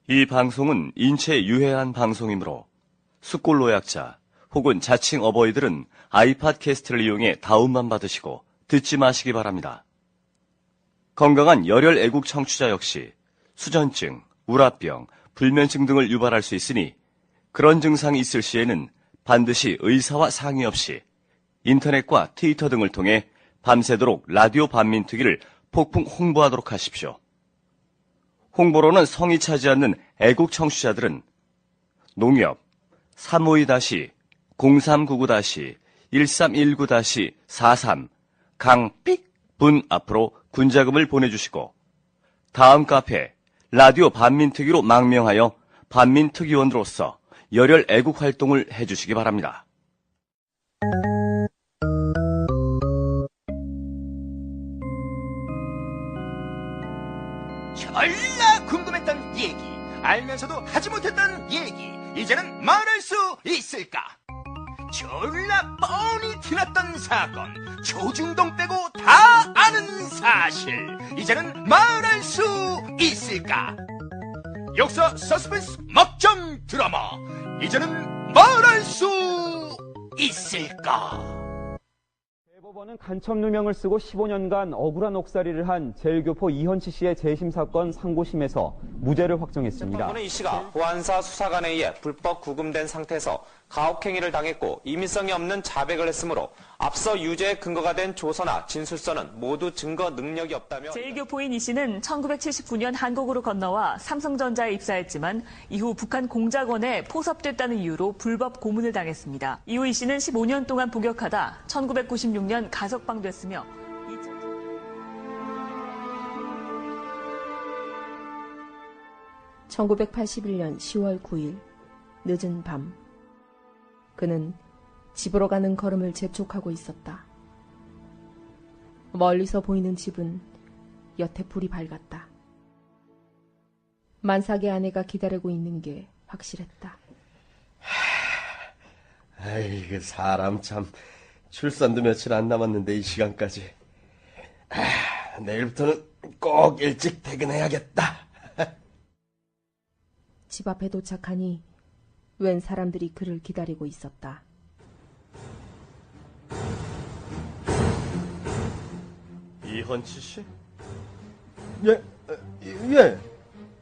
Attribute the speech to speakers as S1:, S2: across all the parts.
S1: 이 방송은 인체에 유해한 방송이므로 숙골 노약자 혹은 자칭 어버이들은 아이팟캐스트를 이용해 다운만 받으시고 듣지 마시기 바랍니다. 건강한 열혈 애국 청취자 역시 수전증, 우라병, 불면증 등을 유발할 수 있으니 그런 증상이 있을 시에는 반드시 의사와 상의 없이 인터넷과 트위터 등을 통해 밤새도록 라디오 반민특위를 폭풍 홍보하도록 하십시오. 홍보로는 성이 차지 않는 애국 청취자들은 농협 352-0399-1319-43 강삑 분 앞으로 군자금을 보내주시고 다음 카페 라디오 반민특위로 망명하여 반민특위원으로서 열혈 애국 활동을 해주시기 바랍니다.
S2: 졸라 궁금했던 얘기, 알면서도 하지 못했던 얘기, 이제는 말할 수 있을까? 졸라 뻔히 티났던 사건, 조중동 빼고 다 아는 사실, 이제는 말할 수 있을까? 역사 서스펜스 막장 드라마, 이제는 말할 수 있을까?
S3: 대법원은 간첩 누명을 쓰고 15년간 억울한 옥살이를 한 제일교포 이현치 씨의 재심 사건 상고심에서 무죄를 확정했습니다.
S4: 재판부는 이 씨가 보안사 수사관에 의해 불법 구금된 상태에서 가혹행위를 당했고 임의성이 없는 자백을 했으므로 앞서 유죄의 근거가 된 조서나 진술서는 모두 증거 능력이 없다며
S5: 제일교포인 이 씨는 1979년 한국으로 건너와 삼성전자에 입사했지만 이후 북한 공작원에 포섭됐다는 이유로 불법 고문을 당했습니다. 이후 이 씨는 15년 동안 복역하다 1996년 가석방됐으며
S6: 1981년 10월 9일 늦은 밤 그는 집으로 가는 걸음을 재촉하고 있었다. 멀리서 보이는 집은 여태 불이 밝았다. 만삭의 아내가 기다리고 있는 게 확실했다.
S7: 아이고 사람 참 출산도 며칠 안 남았는데 이 시간까지. 내일부터는 꼭 일찍 퇴근해야겠다.
S6: 집 앞에 도착하니 웬 사람들이 그를 기다리고 있었다.
S1: 이현치 씨?
S7: 예, 예.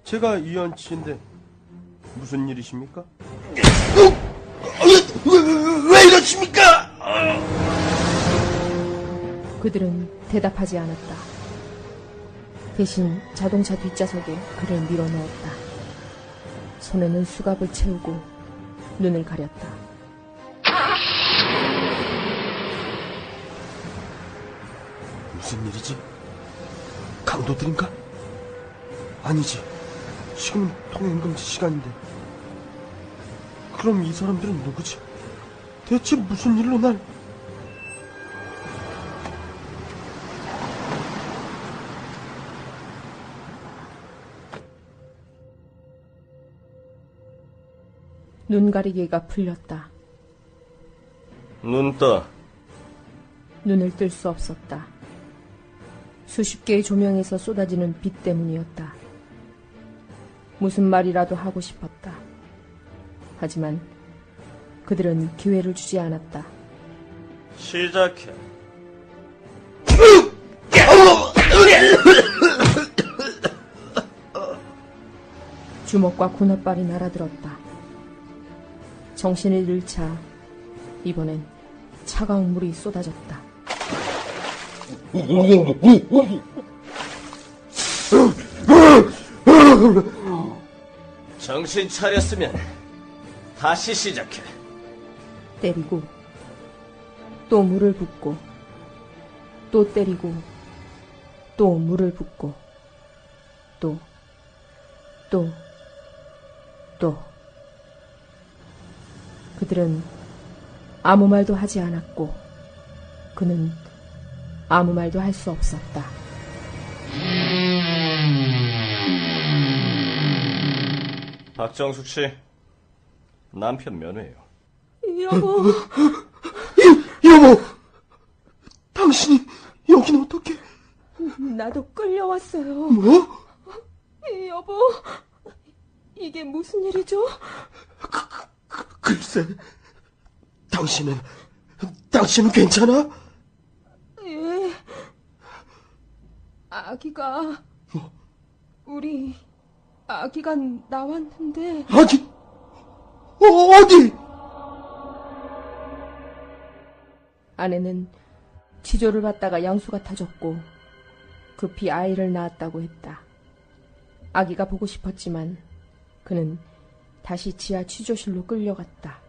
S7: 제가 이현치인데 무슨 일이십니까? 왜 이러십니까?
S6: 그들은 대답하지 않았다. 대신 자동차 뒷좌석에 그를 밀어넣었다. 손에는 수갑을 채우고 눈을 가렸다.
S7: 무슨 일이지? 강도들인가? 아니지. 지금은 통행금지 시간인데. 그럼 이 사람들은 누구지? 대체 무슨 일로 날...
S6: 눈가리개가 풀렸다.
S1: 눈 떠.
S6: 눈을 뜰 수 없었다. 수십 개의 조명에서 쏟아지는 빛 때문이었다. 무슨 말이라도 하고 싶었다. 하지만 그들은 기회를 주지 않았다.
S1: 시작해.
S6: 주먹과 군홧발이 날아들었다. 정신을 잃자 이번엔 차가운 물이 쏟아졌다.
S1: 정신 차렸으면 다시 시작해.
S6: 때리고 또 물을 붓고 또 때리고 또 물을 붓고 또 그들은 아무 말도 하지 않았고 그는 아무 말도 할 수 없었다.
S1: 박정숙 씨, 남편 면회요.
S6: 여보.
S7: 여보! 당신이 여긴 어떻게?
S6: 나도 끌려왔어요.
S7: 뭐?
S6: 여보, 이게 무슨 일이죠?
S7: 글쎄, 당신은 괜찮아?
S6: 예. 아기가... 우리 아기가 나왔는데...
S7: 아기? 어디?
S6: 아내는 치조를 받다가 양수가 터졌고 급히 아이를 낳았다고 했다. 아기가 보고 싶었지만 그는 다시 지하 취조실로 끌려갔다.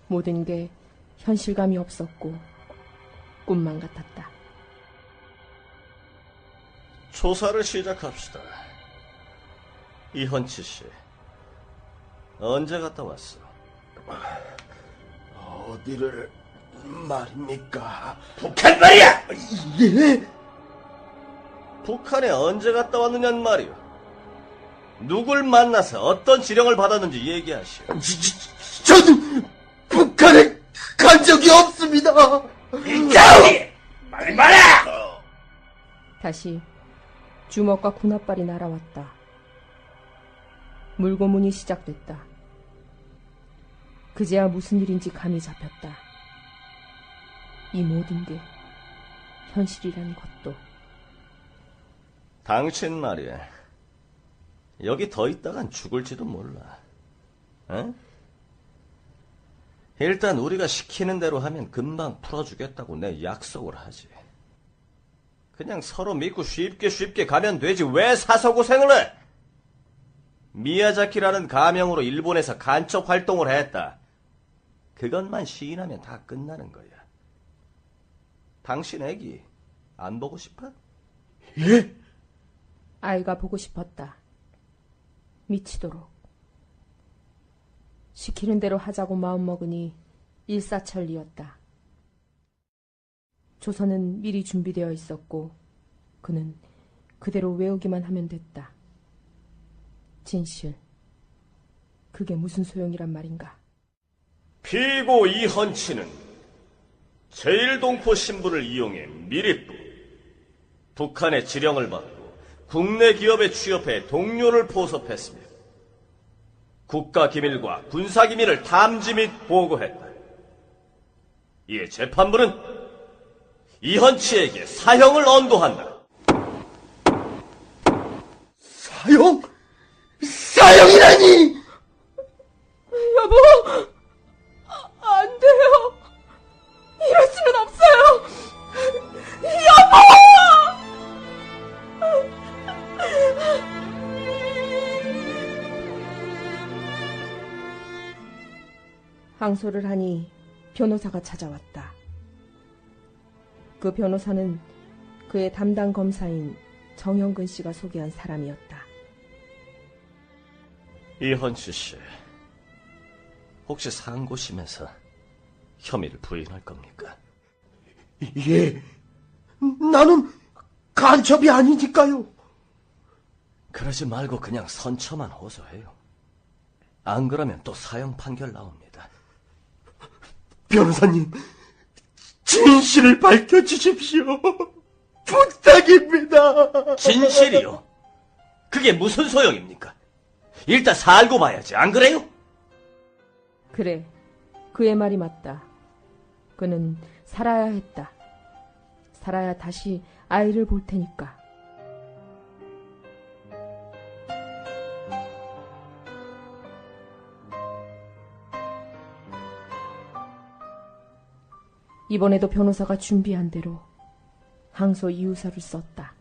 S6: 모든 게 현실감이 없었고 꿈만 같았다.
S1: 조사를 시작합시다. 이헌치 씨, 언제 갔다 왔어?
S7: 어디를 말입니까?
S1: 북한 말이야!
S7: 예?
S1: 북한에 언제 갔다 왔느냐는 말이오. 누굴 만나서 어떤 지령을 받았는지 얘기하시오.
S7: 저는 북한에 간 적이 없습니다.
S1: 자우리! 말 마라!
S6: 다시 주먹과 군홧발이 날아왔다. 물고문이 시작됐다. 그제야 무슨 일인지 감이 잡혔다. 이 모든 게 현실이라는 것도.
S1: 당신 말이야. 여기 더 있다간 죽을지도 몰라. 어? 일단 우리가 시키는 대로 하면 금방 풀어주겠다고 내 약속을 하지. 그냥 서로 믿고 쉽게 가면 되지 왜 사서 고생을 해? 미야자키라는 가명으로 일본에서 간첩 활동을 했다. 그것만 시인하면 다 끝나는 거야. 당신 애기 안 보고 싶어?
S7: 예?
S6: 아이가 보고 싶었다. 미치도록. 시키는 대로 하자고 마음먹으니 일사천리였다. 조서는 미리 준비되어 있었고 그는 그대로 외우기만 하면 됐다. 진실. 그게 무슨 소용이란 말인가.
S1: 피고 이헌치는 제1동포 신분을 이용해 미리부 북한의 지령을 받고 국내 기업에 취업해 동료를 포섭했으며 국가기밀과 군사기밀을 탐지 및 보고했다. 이에 재판부는 이헌치에게 사형을 언도한다.
S7: 사형? 사형이라니!
S6: 여보! 안 돼요. 이럴 수는 없어요. 여보! 항소를 하니 변호사가 찾아왔다. 그 변호사는 그의 담당 검사인 정형근 씨가 소개한 사람이었다.
S1: 이헌치 씨, 혹시 상고심에서 혐의를 부인할 겁니까?
S7: 예, 나는 간첩이 아니니까요.
S1: 그러지 말고 그냥 선처만 호소해요. 안 그러면 또 사형 판결 나옵니다.
S7: 변호사님, 진실을 밝혀주십시오. 부탁입니다.
S1: 진실이요? 그게 무슨 소용입니까? 일단 살고 봐야지, 안 그래요?
S6: 그래, 그의 말이 맞다. 그는 살아야 했다. 살아야 다시 아이를 볼 테니까. 이번에도 변호사가 준비한 대로 항소 이유서를 썼다.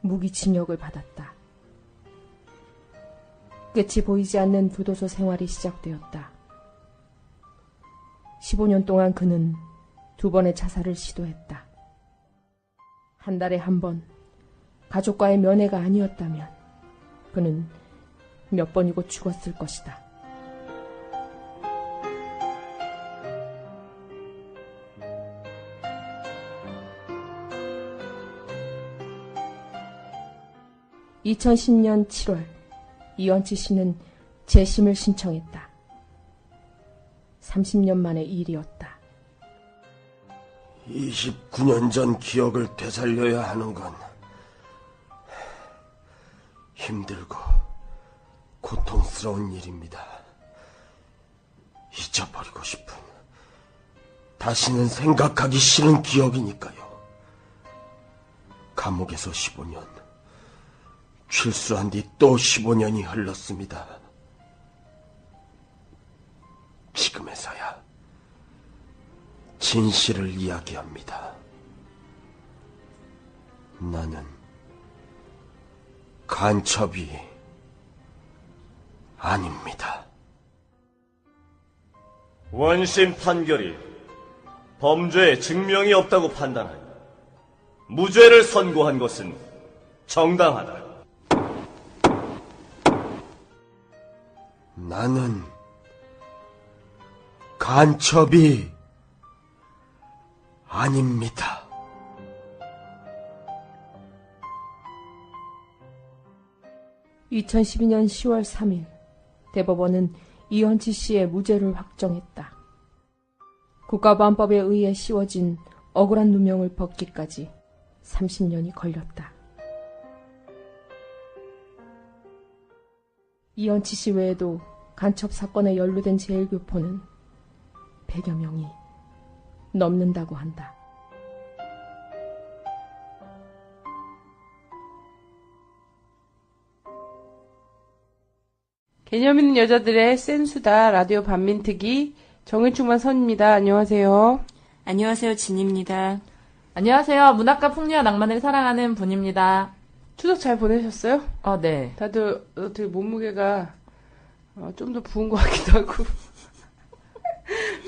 S6: 무기징역을 받았다. 끝이 보이지 않는 교도소 생활이 시작되었다. 15년 동안 그는 2번의 자살을 시도했다. 한 달에 한 번, 가족과의 면회가 아니었다면 그는 몇 번이고 죽었을 것이다. (2010년 7월) 이헌치 씨는 재심을 신청했다. 30년 만의 일이었다.
S7: 29년 전 기억을 되살려야 하는 건 힘들고 고통스러운 일입니다. 잊어버리고 싶은, 다시는 생각하기 싫은 기억이니까요. 감옥에서 15년, 출소한 뒤 또 15년이 흘렀습니다. 지금에서야 진실을 이야기합니다. 나는 간첩이 아닙니다.
S1: 원심 판결이 범죄의 증명이 없다고 판단하여 무죄를 선고한 것은 정당하다.
S7: 나는 간첩이 아닙니다.
S6: (2012년 10월 3일) 대법원은 이현치 씨의 무죄를 확정했다. 국가보안법에 의해 씌워진 억울한 누명을 벗기까지 30년이 걸렸다. 이현치 씨 외에도 간첩 사건에 연루된 제1교포는 100여 명이 넘는다고 한다.
S8: 개념 있는 여자들의 센수다 라디오 반민특위 정일충만 선입니다. 안녕하세요.
S9: 안녕하세요. 진입니다.
S10: 안녕하세요. 문학과 풍류와 낭만을 사랑하는 분입니다.
S8: 추석 잘 보내셨어요?
S10: 네.
S8: 다들 어떻게 몸무게가 좀 더 부은 것 같기도 하고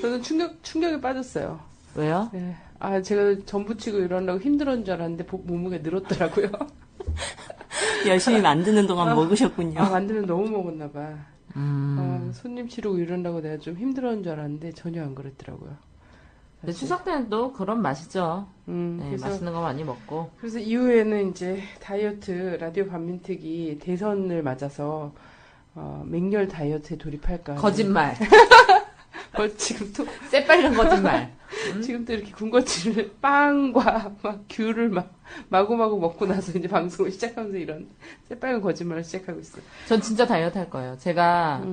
S8: 저는 충격에 빠졌어요.
S10: 왜요?
S8: 네. 제가 전 부치고 이러려고 힘들었는 줄 알았는데 몸무게 늘었더라고요.
S9: 열심히 만드는 동안 먹으셨군요.
S8: 만들면 너무 먹었나 봐. 손님 치르고 이러려고 내가 좀 힘들었는 줄 알았는데 전혀 안 그랬더라고요.
S10: 근데 추석 때는 또 그런 맛이죠. 네,
S8: 그래서,
S10: 맛있는 거 많이 먹고.
S8: 그래서 이후에는 이제 다이어트 라디오 반민특위 대선을 맞아서 맹렬 다이어트에 돌입할까.
S10: 거짓말.
S8: 지금 또
S10: 새빨간 거짓말.
S8: 지금 또 이렇게 군것질을 빵과 막 귤을 막 마구마구 먹고 나서 이제 방송을 시작하면서 이런 새빨간 거짓말을 시작하고 있어요.
S10: 전 진짜 다이어트 할 거예요. 제가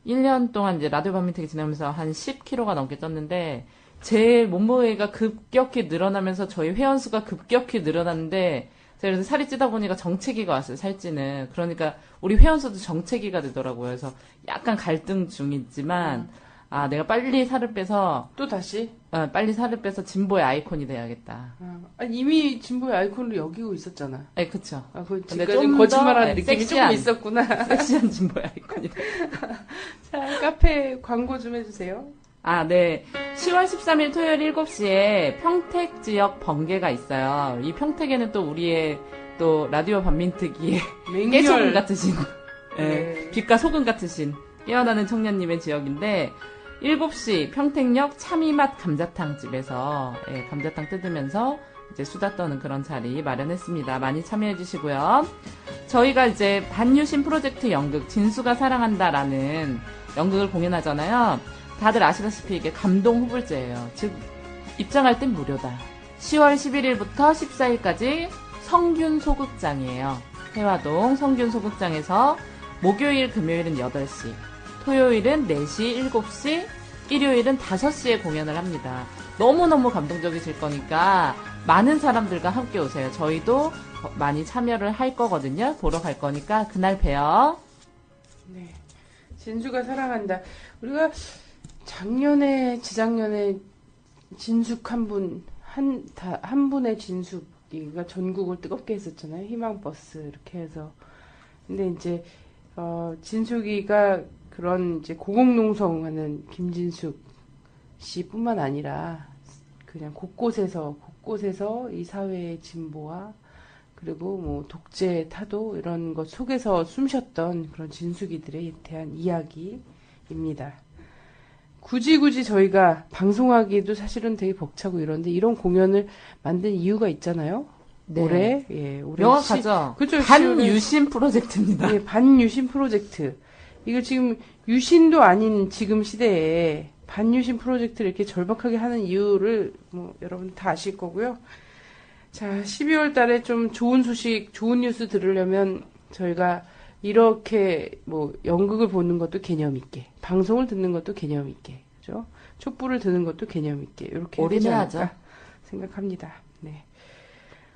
S10: 1년 동안 이제 라디오 반민특위 지나면서 한 10kg가 넘게 쪘는데 제 몸무게가 급격히 늘어나면서 저희 회원수가 급격히 늘어났는데 제가 그래서 살이 찌다 보니까 정체기가 왔어요. 살찌는. 그러니까 우리 회원수도 정체기가 되더라고요. 그래서 약간 갈등 중이지만 내가 빨리 살을 빼서
S8: 또 다시?
S10: 빨리 살을 빼서 진보의 아이콘이 돼야겠다.
S8: 이미 진보의 아이콘을 여기고 있었잖아.
S10: 네, 그쵸.
S8: 근데 좀 거짓말하는 느낌이
S10: 섹시한,
S8: 조금 있었구나.
S10: 섹시한 진보의 아이콘이 돼.
S8: 자, 카페 광고 좀 해주세요.
S10: 네. 10월 13일 토요일 7시에 평택 지역 번개가 있어요. 이 평택에는 또 우리의 또 라디오 반민특위의 깨소금 같으신,
S8: 네.
S10: 빛과 소금 같으신 깨어나는 청년님의 지역인데 7시 평택역 참이맛 감자탕 집에서 감자탕 뜯으면서 이제 수다 떠는 그런 자리 마련했습니다. 많이 참여해 주시고요. 저희가 이제 반유신 프로젝트 연극 진수가 사랑한다라는 연극을 공연하잖아요. 다들 아시다시피 이게 감동 후불제예요. 즉 입장할 땐 무료다. 10월 11일부터 14일까지 성균 소극장이에요. 해화동 성균 소극장에서 목요일, 금요일은 8시, 토요일은 4시, 7시, 일요일은 5시에 공연을 합니다. 너무너무 감동적이실 거니까 많은 사람들과 함께 오세요. 저희도 많이 참여를 할 거거든요. 보러 갈 거니까 그날 봬요.
S8: 네. 진수가 사랑한다. 우리가 작년에, 재작년에 진숙 한 분의 진숙이가 전국을 뜨겁게 했었잖아요. 희망버스 이렇게 해서. 근데 이제 진숙이가 그런 이제 고공농성하는 김진숙 씨뿐만 아니라 그냥 곳곳에서 이 사회의 진보와 그리고 뭐 독재 타도 이런 것 속에서 숨쉬었던 그런 진숙이들에 대한 이야기입니다. 굳이 저희가 방송하기도 사실은 되게 벅차고 이런데 이런 공연을 만든 이유가 있잖아요.
S10: 네.
S8: 올해
S10: 명확하죠.
S8: 그렇죠.
S10: 반유신 프로젝트입니다.
S8: 예, 반유신 프로젝트. 이거 지금 유신도 아닌 지금 시대에 반유신 프로젝트를 이렇게 절박하게 하는 이유를 뭐 여러분 다 아실 거고요. 자, 12월 달에 좀 좋은 소식, 좋은 뉴스 들으려면 저희가 이렇게 뭐 연극을 보는 것도 개념 있게, 방송을 듣는 것도 개념 있게, 그죠? 촛불을 드는 것도 개념 있게 이렇게 해야 되지
S10: 올인해야죠.
S8: 않을까 생각합니다. 네.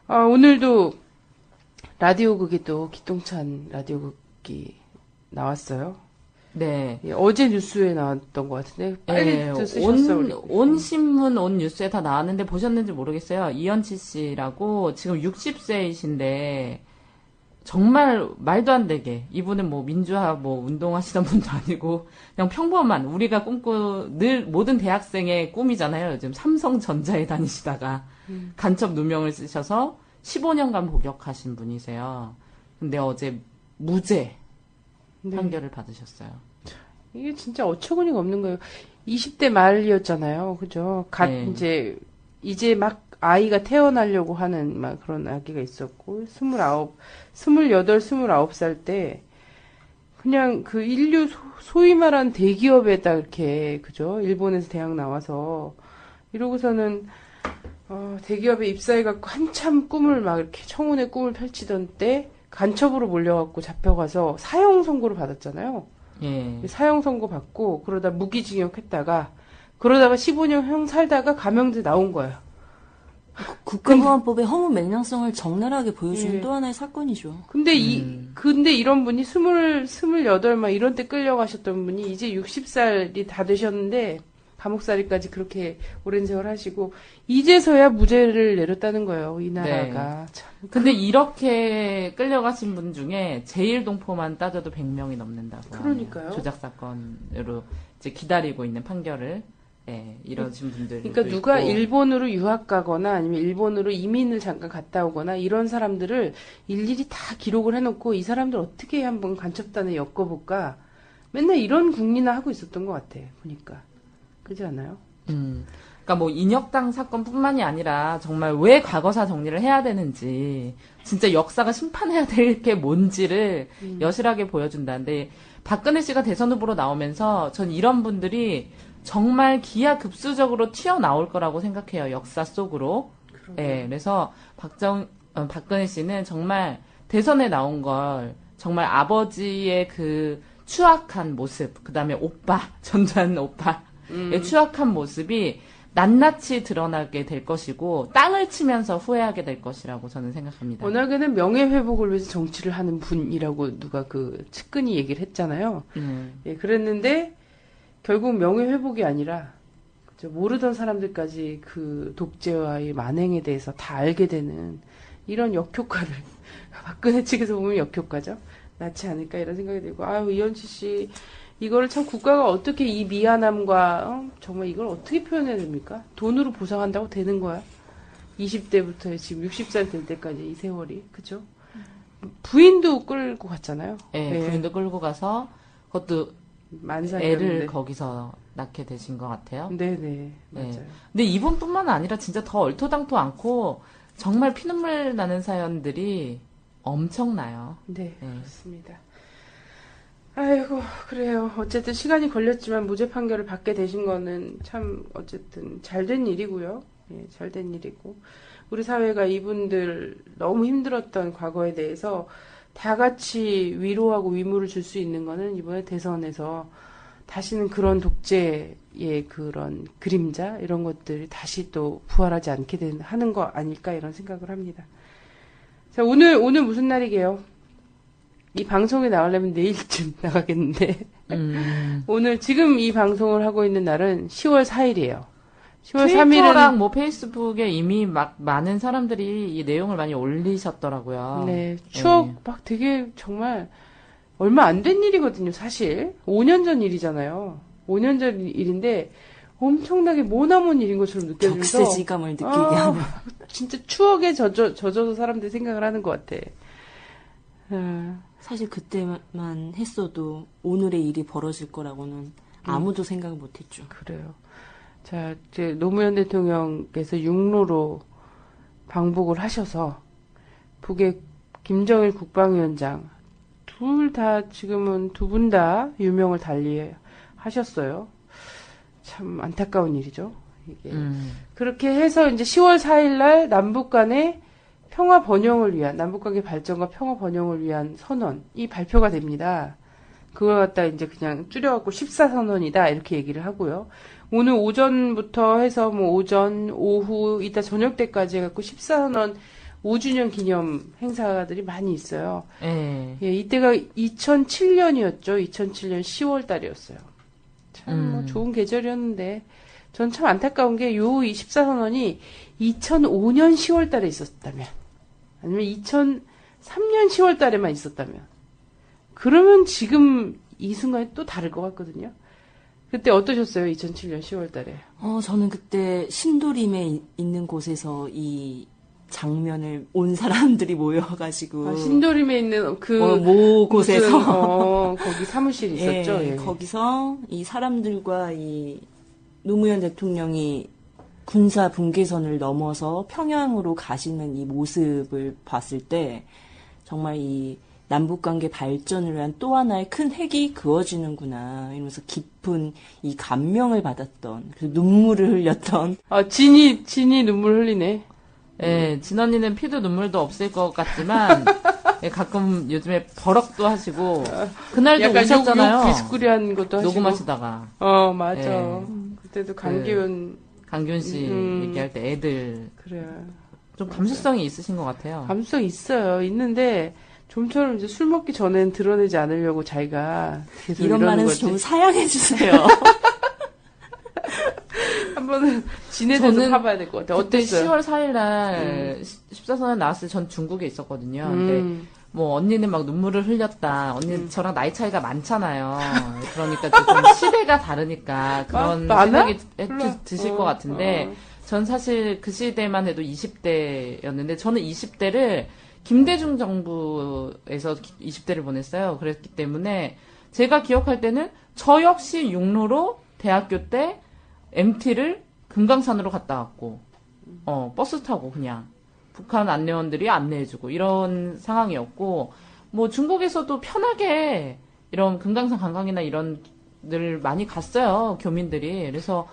S8: 오늘도 라디오극이 또 기똥찬 라디오극이 나왔어요.
S10: 네.
S8: 예, 어제 뉴스에 나왔던 것 같은데 빨리 쓰셨어요.
S10: 온 신문, 온 뉴스에 다 나왔는데 보셨는지 모르겠어요. 이현치 씨라고 지금 60세이신데 정말 말도 안 되게 이분은 뭐 민주화 뭐 운동하시던 분도 아니고 그냥 평범한 우리가 늘 모든 대학생의 꿈이잖아요. 요즘 삼성전자에 다니시다가 간첩 누명을 쓰셔서 15년간 복역하신 분이세요. 근데 어제 무죄 판결을 받으셨어요.
S8: 이게 진짜 어처구니가 없는 거예요. 20대 말이었잖아요. 그죠?
S10: 네.
S8: 이제 막 아이가 태어나려고 하는 막 그런 아기가 있었고, 28, 29살 때, 그냥 그 인류 소위 말한 대기업에다 이렇게, 그죠? 일본에서 대학 나와서, 이러고서는, 대기업에 입사해갖고 한참 꿈을 막 이렇게 청운의 꿈을 펼치던 때, 간첩으로 몰려갖고 잡혀가서 사형 선고를 받았잖아요.
S10: 예.
S8: 사형 선고 받고 그러다 무기징역 했다가 그러다가 15년 형 살다가 감형돼 나온 거예요.
S9: 국가보안법의 허무 맹랑성을 적나라하게 보여주는
S8: 예.
S9: 또 하나의 사건이죠.
S8: 근데 근데 이런 분이 28 막 이런 때 끌려가셨던 분이 이제 60살이 다 되셨는데 감옥살이까지 그렇게 오랜 세월 하시고 이제서야 무죄를 내렸다는 거예요. 이 나라가.
S10: 네.
S8: 참.
S10: 근데 이렇게 끌려가신 분 중에 제1동포만 따져도 100명이 넘는다고.
S8: 그러니까요.
S10: 하네요. 조작 사건으로 이제 기다리고 있는 판결을 이러신 분들.
S8: 그러니까 누가 일본으로 유학 가거나 아니면 일본으로 이민을 잠깐 갔다 오거나 이런 사람들을 일일이 다 기록을 해놓고 이 사람들 어떻게 한번 간첩단에 엮어볼까 맨날 이런 궁리나 하고 있었던 것 같아 보니까. 그렇지 않아요?
S10: 그러니까 뭐 인혁당 사건뿐만이 아니라 정말 왜 과거사 정리를 해야 되는지 진짜 역사가 심판해야 될 게 뭔지를 여실하게 보여준다는데 박근혜 씨가 대선 후보로 나오면서 전 이런 분들이 정말 기하급수적으로 튀어나올 거라고 생각해요. 역사 속으로. 네, 그래서 박근혜 씨는 정말 대선에 나온 걸 정말 아버지의 그 추악한 모습, 그 다음에 오빠, 전두환 오빠 추악한 모습이 낱낱이 드러나게 될 것이고 땅을 치면서 후회하게 될 것이라고 저는 생각합니다.
S8: 워낙에는 명예회복을 위해서 정치를 하는 분이라고 누가 그 측근이 얘기를 했잖아요. 예, 그랬는데 결국 명예회복이 아니라 그죠, 모르던 사람들까지 그 독재와의 만행에 대해서 다 알게 되는 이런 역효과를 박근혜 측에서 보면 역효과죠. 낳지 않을까 이런 생각이 들고 아유 이현치 씨 이거를 참 국가가 어떻게 이 미안함과 정말 이걸 어떻게 표현해야 됩니까? 돈으로 보상한다고 되는 거야? 20대부터 지금 60살 될 때까지 이 세월이 그죠? 부인도 끌고 갔잖아요.
S10: 네,
S8: 네.
S10: 부인도 끌고 가서 그것도
S8: 만삭이었는데.
S10: 애를 거기서 낳게 되신 것 같아요.
S8: 네네 맞아요.
S10: 네. 근데 이분뿐만 아니라 진짜 더 얼토당토 않고 정말 피눈물 나는 사연들이 엄청나요.
S8: 네, 그렇습니다. 아이고 그래요. 어쨌든 시간이 걸렸지만 무죄 판결을 받게 되신 거는 참 어쨌든 잘된 일이고요. 예, 잘된 일이고 우리 사회가 이분들 너무 힘들었던 과거에 대해서 다 같이 위로하고 위무를 줄 수 있는 거는 이번에 대선에서 다시는 그런 독재의 그런 그림자 이런 것들이 다시 또 부활하지 않게 하는 거 아닐까 이런 생각을 합니다. 자 오늘 무슨 날이게요? 이 방송에 나가려면 내일쯤 나가겠는데 오늘 지금 이 방송을 하고 있는 날은 10월 4일이에요. 10월 3일은
S10: 트위터랑 뭐 페이스북에 이미 막 많은 사람들이 이 내용을 많이 올리셨더라고요.
S8: 네, 추억 막 되게 정말 얼마 안 된 일이거든요, 사실. 5년 전 일이잖아요. 5년 전 일인데 엄청나게 머나먼 일인 것처럼 느껴지면서
S9: 격세지감을 느끼게 하는.
S8: 진짜 추억에 젖어서 사람들이 생각을 하는 것 같아.
S9: 사실 그때만 했어도 오늘의 일이 벌어질 거라고는 아무도 생각 못했죠.
S8: 그래요. 자, 이제 노무현 대통령께서 육로로 방북을 하셔서 북의 김정일 국방위원장 두 분 다 유명을 달리 하셨어요. 참 안타까운 일이죠. 이게. 그렇게 해서 이제 10월 4일 날 남북 간에 평화 번영을 위한, 남북관계 발전과 평화 번영을 위한 선언이 발표가 됩니다. 그걸 갖다 이제 그냥 줄여갖고 14선언이다 이렇게 얘기를 하고요. 오늘 오전부터 해서 뭐 오전, 오후, 이따 저녁 때까지 해갖고 14선언 5주년 기념 행사들이 많이 있어요. 예, 이때가 2007년이었죠. 2007년 10월 달이었어요. 참 뭐 좋은 계절이었는데 전 참 안타까운 게 요 24선언이 2005년 10월 달에 있었다면 아니면 2003년 10월 달에만 있었다면 그러면 지금 이 순간이 또 다를 것 같거든요. 그때 어떠셨어요? 2007년 10월 달에.
S9: 저는 그때 신도림에 있는 곳에서 이 장면을 온 사람들이 모여가지고.
S8: 신도림에 있는
S9: 모 곳에서.
S8: 거기 사무실이 있었죠.
S9: 예. 거기서 이 사람들과 이 노무현 대통령이 군사 분계선을 넘어서 평양으로 가시는 이 모습을 봤을 때 정말 이 남북관계 발전을 위한 또 하나의 큰 핵이 그어지는구나 이러면서 깊은 이 감명을 받았던 그 눈물을 흘렸던
S8: 진이 눈물 흘리네.
S10: 예, 진 언니는 피도 눈물도 없을 것 같지만 예, 가끔 요즘에 버럭도 하시고 그날도
S8: 약간
S10: 오셨잖아요.
S8: 욕 비스꾸리한 것도 하시고.
S10: 녹음하시다가.
S8: 맞아.
S10: 예.
S8: 그때도 강기훈
S10: 씨 얘기할 때 애들
S8: 그래요.
S10: 좀 감수성이 있으신 것 같아요.
S8: 감수성 있어요. 있는데 좀처럼 이제 술 먹기 전엔 드러내지 않으려고 자기가 계속
S9: 이런 말은
S8: 거지.
S9: 좀 사양해 주세요.
S8: 한 번은 진해대서 파봐야 될 것 같아요. 어땠어요?
S10: 10월 4일 날 14선언 나왔을 때 전 중국에 있었거든요. 근데 뭐 언니는 막 눈물을 흘렸다. 언니는 저랑 나이 차이가 많잖아요. 그러니까 좀 시대가 다르니까 그런 생각이 드실 것 같은데 전 사실 그 시대만 해도 20대였는데 저는 20대를 김대중 정부에서 20대를 보냈어요. 그랬기 때문에 제가 기억할 때는 저 역시 육로로 대학교 때 MT를 금강산으로 갔다 왔고 버스 타고 그냥 북한 안내원들이 안내해주고 이런 상황이었고 뭐 중국에서도 편하게 이런 금강산 관광이나 이런 들 많이 갔어요. 교민들이. 그래서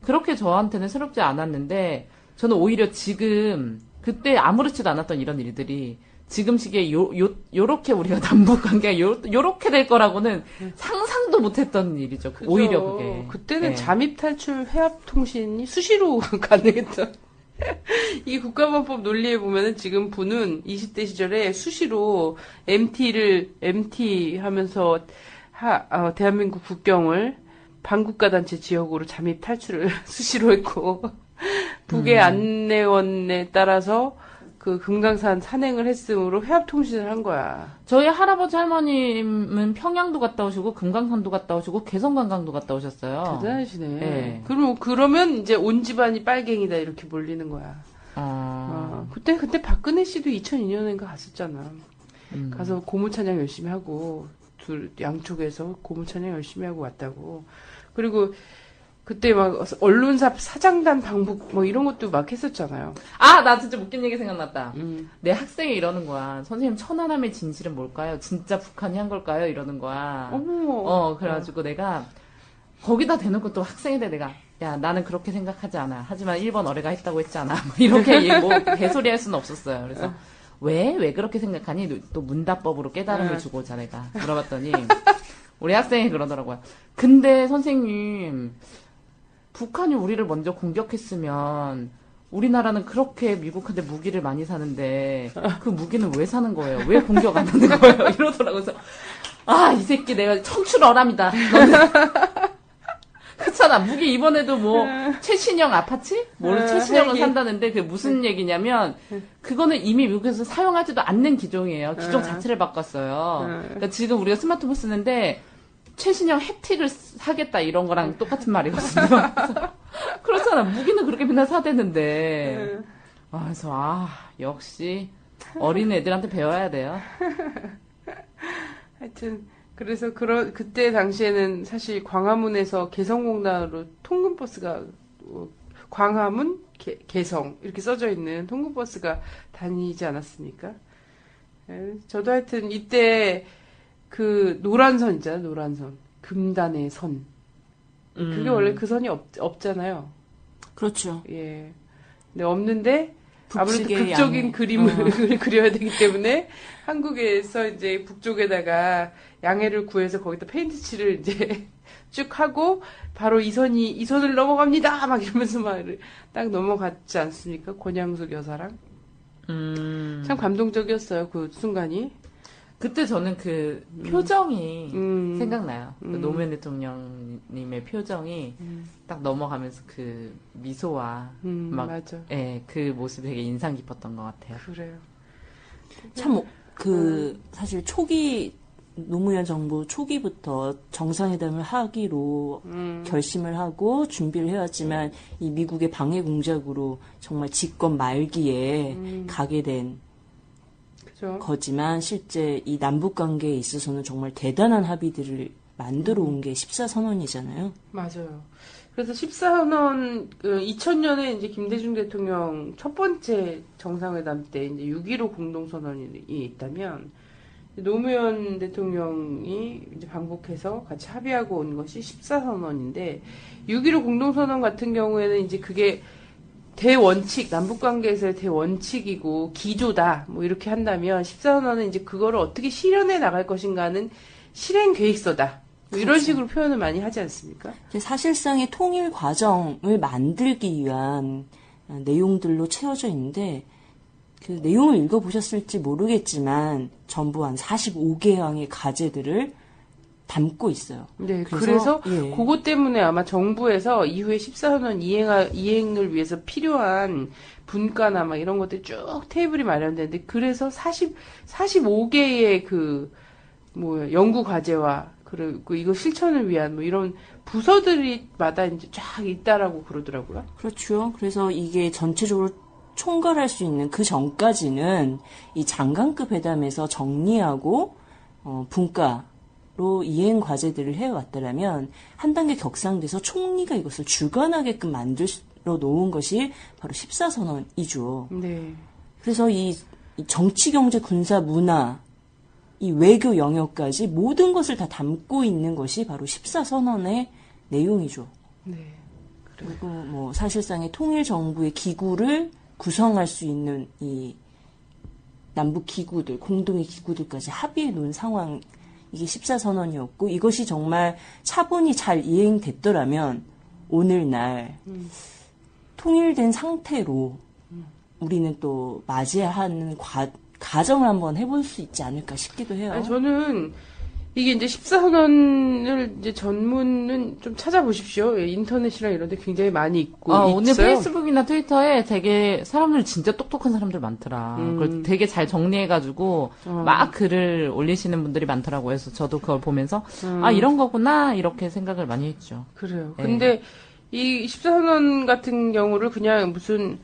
S10: 그렇게 저한테는 새롭지 않았는데 저는 오히려 지금 그때 아무렇지도 않았던 이런 일들이 지금 시기에 요렇게 우리가 남북관계가 요렇게 될 거라고는 상상도 못했던 일이죠.
S8: 그죠.
S10: 오히려 그게.
S8: 그때는 잠입탈출 해합통신이 수시로 가능했던. 이 국가보안법 논리에 보면은 지금 분은 20대 시절에 수시로 MT 하면서 대한민국 국경을 반국가 단체 지역으로 잠입 탈출을 수시로 했고 북의 안내원에 따라서 그 금강산 산행을 했으므로 회합통신을 한 거야.
S10: 저희 할아버지 할머님은 평양도 갔다 오시고 금강산도 갔다 오시고 개성관광도 갔다 오셨어요.
S8: 대단하시네.
S10: 네.
S8: 그러면 이제 온 집안이 빨갱이다 이렇게 몰리는 거야. 그때 박근혜 씨도 2002년인가 갔었잖아. 가서 고무찬양 열심히 하고 양쪽에서 고무찬양 열심히 하고 왔다고. 그리고 그때 막 언론사 사장단 방북 뭐 이런 것도 막 했었잖아요.
S10: 나 진짜 웃긴 얘기 생각났다. 내 학생이 이러는 거야. 선생님 천안함의 진실은 뭘까요? 진짜 북한이 한 걸까요? 이러는 거야. 그래가지고 내가 거기다 대놓고 또 학생인데 내가 야 나는 그렇게 생각하지 않아. 하지만 1번 어뢰가 했다고 했잖아. 뭐 이렇게 뭐 개소리 할 수는 없었어요. 그래서 왜 그렇게 생각하니? 또 문답법으로 깨달음을 주고 오자 내가 물어봤더니 우리 학생이 그러더라고요. 근데 선생님 북한이 우리를 먼저 공격했으면 우리나라는 그렇게 미국한테 무기를 많이 사는데 그 무기는 왜 사는 거예요? 왜 공격 안 하는 거예요? 이러더라고요. 그래서 이 새끼 내가 청출어람이다. 그렇잖아. 무기 이번에도 뭐 최신형 아파치? 최신형을 산다는데 그게 무슨 얘기냐면 그거는 이미 미국에서 사용하지도 않는 기종이에요. 기종 자체를 바꿨어요. 그러니까 지금 우리가 스마트폰 쓰는데 최신형 혜택을 사겠다 이런 거랑 똑같은 말이거든요. 그렇잖아. 무기는 그렇게 맨날 사대는데. 그래서 역시 어린 애들한테 배워야 돼요.
S8: 하여튼 그래서 그때 당시에는 사실 광화문에서 개성공단으로 통근버스가 광화문 개성 이렇게 써져 있는 통근버스가 다니지 않았습니까? 저도 하여튼 이때 그 노란선 있잖아요. 노란선. 금단의 선. 그게 원래 그 선이 없잖아요.
S9: 그렇죠.
S8: 예. 근데 없는데 아무래도
S9: 북측의
S8: 극적인
S9: 양.
S8: 그림을 그려야 되기 때문에 한국에서 이제 북쪽에다가 양해를 구해서 거기다 페인트칠을 이제 쭉 하고 바로 이 선을 넘어갑니다 막 이러면서 막 딱 넘어갔지 않습니까? 권양숙 여사랑 참 감동적이었어요 그 순간이.
S10: 그때 저는 그 표정이 생각나요. 그 노무현 대통령님의 표정이 딱 넘어가면서 그 미소와 막,
S8: 맞아.
S10: 예, 그 모습이 되게 인상 깊었던 것 같아요.
S8: 그래요.
S9: 참, 사실 노무현 정부 초기부터 정상회담을 하기로 결심을 하고 준비를 해왔지만 이 미국의 방해 공작으로 정말 집권 말기에 가게 된
S8: 그죠.
S9: 거지만 실제 이 남북 관계에 있어서는 정말 대단한 합의들을 만들어 온 게 14선언이잖아요.
S8: 맞아요. 그래서 14선언 2000년에 이제 김대중 대통령 첫 번째 정상회담 때 이제 6.15 공동선언이 있다면 노무현 대통령이 이제 방북해서 같이 합의하고 온 것이 14선언인데 6.15 공동선언 같은 경우에는 이제 그게 대원칙, 남북관계에서의 대원칙이고 기조다 뭐 이렇게 한다면 14선언은 이제 그거를 어떻게 실현해 나갈 것인가는 실행 계획서다. 뭐 이런
S9: 그렇죠.
S8: 식으로 표현을 많이 하지 않습니까?
S9: 사실상의 통일 과정을 만들기 위한 내용들로 채워져 있는데 그 내용을 읽어보셨을지 모르겠지만 전부 한 45개항의 과제들을 담고 있어요.
S8: 네, 그래서
S9: 예.
S8: 그것 때문에 아마 정부에서 이후에 14선언 이행을 위해서 필요한 분과나 막 이런 것들 쭉 테이블이 마련되는데 그래서 45개의 연구 과제와 그리고 이거 실천을 위한 뭐 이런 부서들이마다 이제 쫙 있다라고 그러더라고요.
S9: 그렇죠. 그래서 이게 전체적으로 총괄할 수 있는 그 전까지는 이 장관급 회담에서 정리하고 분과로 이행 과제들을 해왔더라면 한 단계 격상돼서 총리가 이것을 주관하게끔 만들어 놓은 것이 바로 14선언이죠.
S8: 네.
S9: 그래서 이 정치, 경제, 군사, 문화, 이 외교 영역까지 모든 것을 다 담고 있는 것이 바로 14선언의 내용이죠.
S8: 네.
S9: 그리고 뭐 사실상의 통일 정부의 기구를 구성할 수 있는 이 남북 기구들, 공동의 기구들까지 합의해 놓은 상황, 이게 14선언이었고 이것이 정말 차분히 잘 이행됐더라면 오늘날 통일된 상태로 우리는 또 맞이하는 가정을 한번 해볼 수 있지 않을까 싶기도 해요.
S8: 아니, 저는 이게 이제 14선언을 이제 전문은 좀 찾아보십시오. 인터넷이나 이런 데 굉장히 많이 있고
S10: 오늘
S8: 있어요.
S10: 페이스북이나 트위터에 되게 사람들 진짜 똑똑한 사람들 많더라. 그걸 되게 잘 정리해가지고 막 글을 올리시는 분들이 많더라고요. 그래서 저도 그걸 보면서 이런 거구나 이렇게 생각을 많이 했죠.
S8: 그래요.
S10: 네.
S8: 근데 이 14선언 같은 경우를 그냥 무슨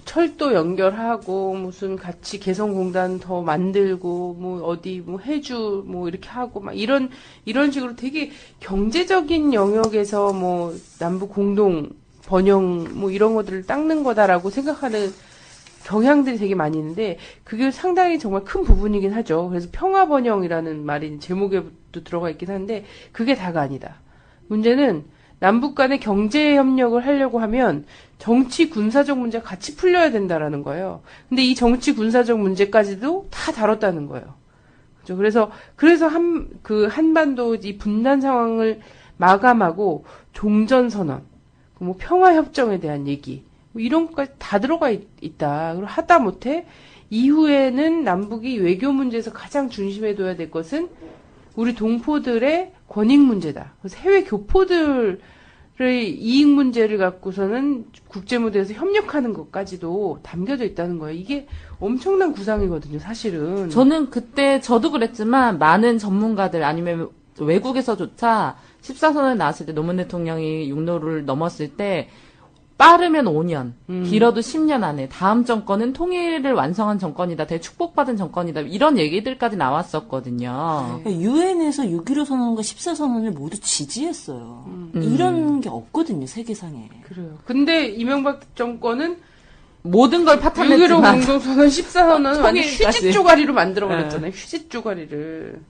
S8: 철도 연결하고 무슨 같이 개성공단 더 만들고 뭐 어디 뭐 해주 뭐 이렇게 하고 막 이런 식으로 되게 경제적인 영역에서 뭐 남북 공동 번영 뭐 이런 것들을 닦는 거다라고 생각하는 경향들이 되게 많이 있는데 그게 상당히 정말 큰 부분이긴 하죠. 그래서 평화 번영이라는 말이 제목에도 들어가 있긴 한데 그게 다가 아니다. 문제는 남북 간의 경제 협력을 하려고 하면 정치 군사적 문제가 같이 풀려야 된다라는 거예요. 근데 이 정치 군사적 문제까지도 다 다뤘다는 거예요. 그죠? 그래서 한반도 이 분단 상황을 마감하고 종전선언, 뭐 평화협정에 대한 얘기, 뭐 이런 것까지 다 들어가 있다. 그리고 하다못해 이후에는 남북이 외교 문제에서 가장 중심에 둬야 될 것은 우리 동포들의 권익 문제다. 그래서 해외 교포들의 이익 문제를 갖고서는 국제무대에서 협력하는 것까지도 담겨져 있다는 거예요. 이게 엄청난 구상이거든요, 사실은.
S10: 저는 그때 저도 그랬지만 많은 전문가들 아니면 외국에서조차 14선언 나왔을 때 노무현 대통령이 육로를 넘었을 때 빠르면 5년, 길어도 10년 안에 다음 정권은 통일을 완성한 정권이다, 대축복받은 정권이다 이런 얘기들까지 나왔었거든요.
S9: 유엔에서 6.15 선언과 14선언을 모두 지지했어요. 이런 게 없거든요, 세계상에.
S8: 그래요. 근데 이명박 정권은
S10: 모든 걸
S8: 6.15
S10: 파탄냈지만
S8: 공동선언 14선언은 완전
S10: 통일까지.
S8: 휴지 쪼가리로 만들어버렸잖아요. 휴지 쪼가리를.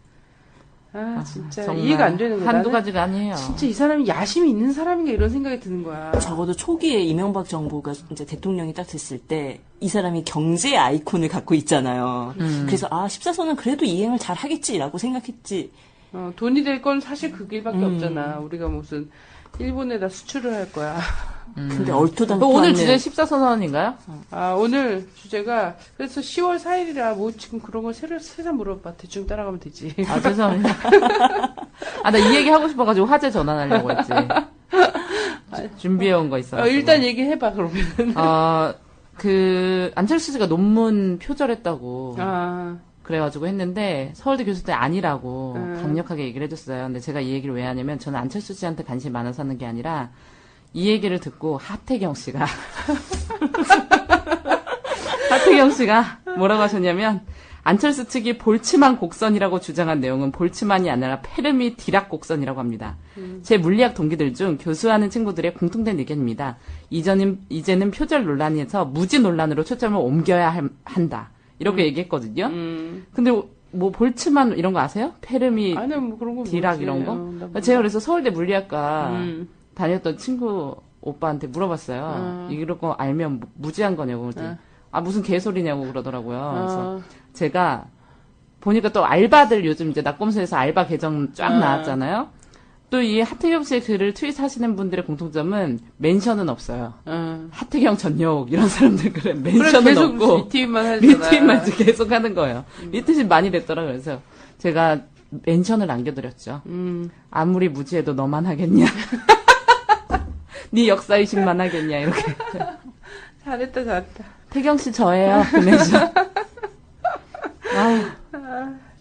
S8: 진짜
S10: 정말
S8: 이해가 안 되는 거야.
S10: 한두
S8: 나는
S10: 가지가 아니에요.
S8: 진짜 이 사람이 야심이 있는 사람인가 이런 생각이 드는 거야.
S9: 적어도 초기에 이명박 정부가 이제 대통령이 딱 됐을 때 이 사람이 경제 아이콘을 갖고 있잖아요. 그래서 14선은 그래도 이행을 잘 하겠지라고 생각했지.
S8: 돈이 될 건 사실 그 길밖에 없잖아. 우리가 무슨 일본에다 수출을 할 거야.
S9: 근데 얼토당토
S10: 오늘 주제 14선언인가요?
S8: 오늘 주제가 그래서 10월 4일이라 뭐 지금 그런 걸 새삼 물어봐. 대충 따라가면 되지.
S10: 죄송합니다. 나 이 얘기 하고 싶어가지고 화제 전환하려고 했지. 준비해온 거 있어.
S8: 일단 얘기해봐, 그러면.
S10: 안철수 씨가 논문 표절했다고. 그래가지고 했는데, 서울대 교수들이 아니라고 강력하게 얘기를 해줬어요. 근데 제가 이 얘기를 왜 하냐면, 저는 안철수 씨한테 관심이 많아서 하는 게 아니라, 이 얘기를 듣고 하태경 씨가 뭐라고 하셨냐면, 안철수 측이 볼츠만 곡선이라고 주장한 내용은 볼츠만이 아니라 페르미 디락 곡선이라고 합니다. 제 물리학 동기들 중 교수하는 친구들의 공통된 의견입니다. 이제는 표절 논란에서 무지 논란으로 초점을 옮겨야 한다. 이렇게 얘기했거든요. 근데 뭐 볼츠만 이런 거 아세요? 페르미
S8: 뭐 그런 거
S10: 디락
S8: 모르지.
S10: 이런 거? 제가 그래서 서울대 물리학과 다녔던 친구 오빠한테 물어봤어요. 이런 거 알면 무지한 거냐고. 그랬더니 무슨 개소리냐고 그러더라고요. 그래서 제가 보니까 또 알바들 요즘 이제 낙검수에서 알바 계정 쫙 나왔잖아요. 또 이 하태경 씨의 글을 트윗하시는 분들의 공통점은 멘션은 없어요. 하태경 전역 이런 사람들 그래 멘션은
S8: 계속
S10: 없고
S8: 리트윗만 하잖아.
S10: 리트윗만 계속 하는 거예요. 리트윗이 많이 됐더라고요. 그래서 제가 멘션을 남겨드렸죠. 아무리 무지해도 너만 하겠냐. 네 역사의식만 하겠냐 이렇게.
S8: 잘했다.
S10: 태경 씨 저예요. 그 멘션.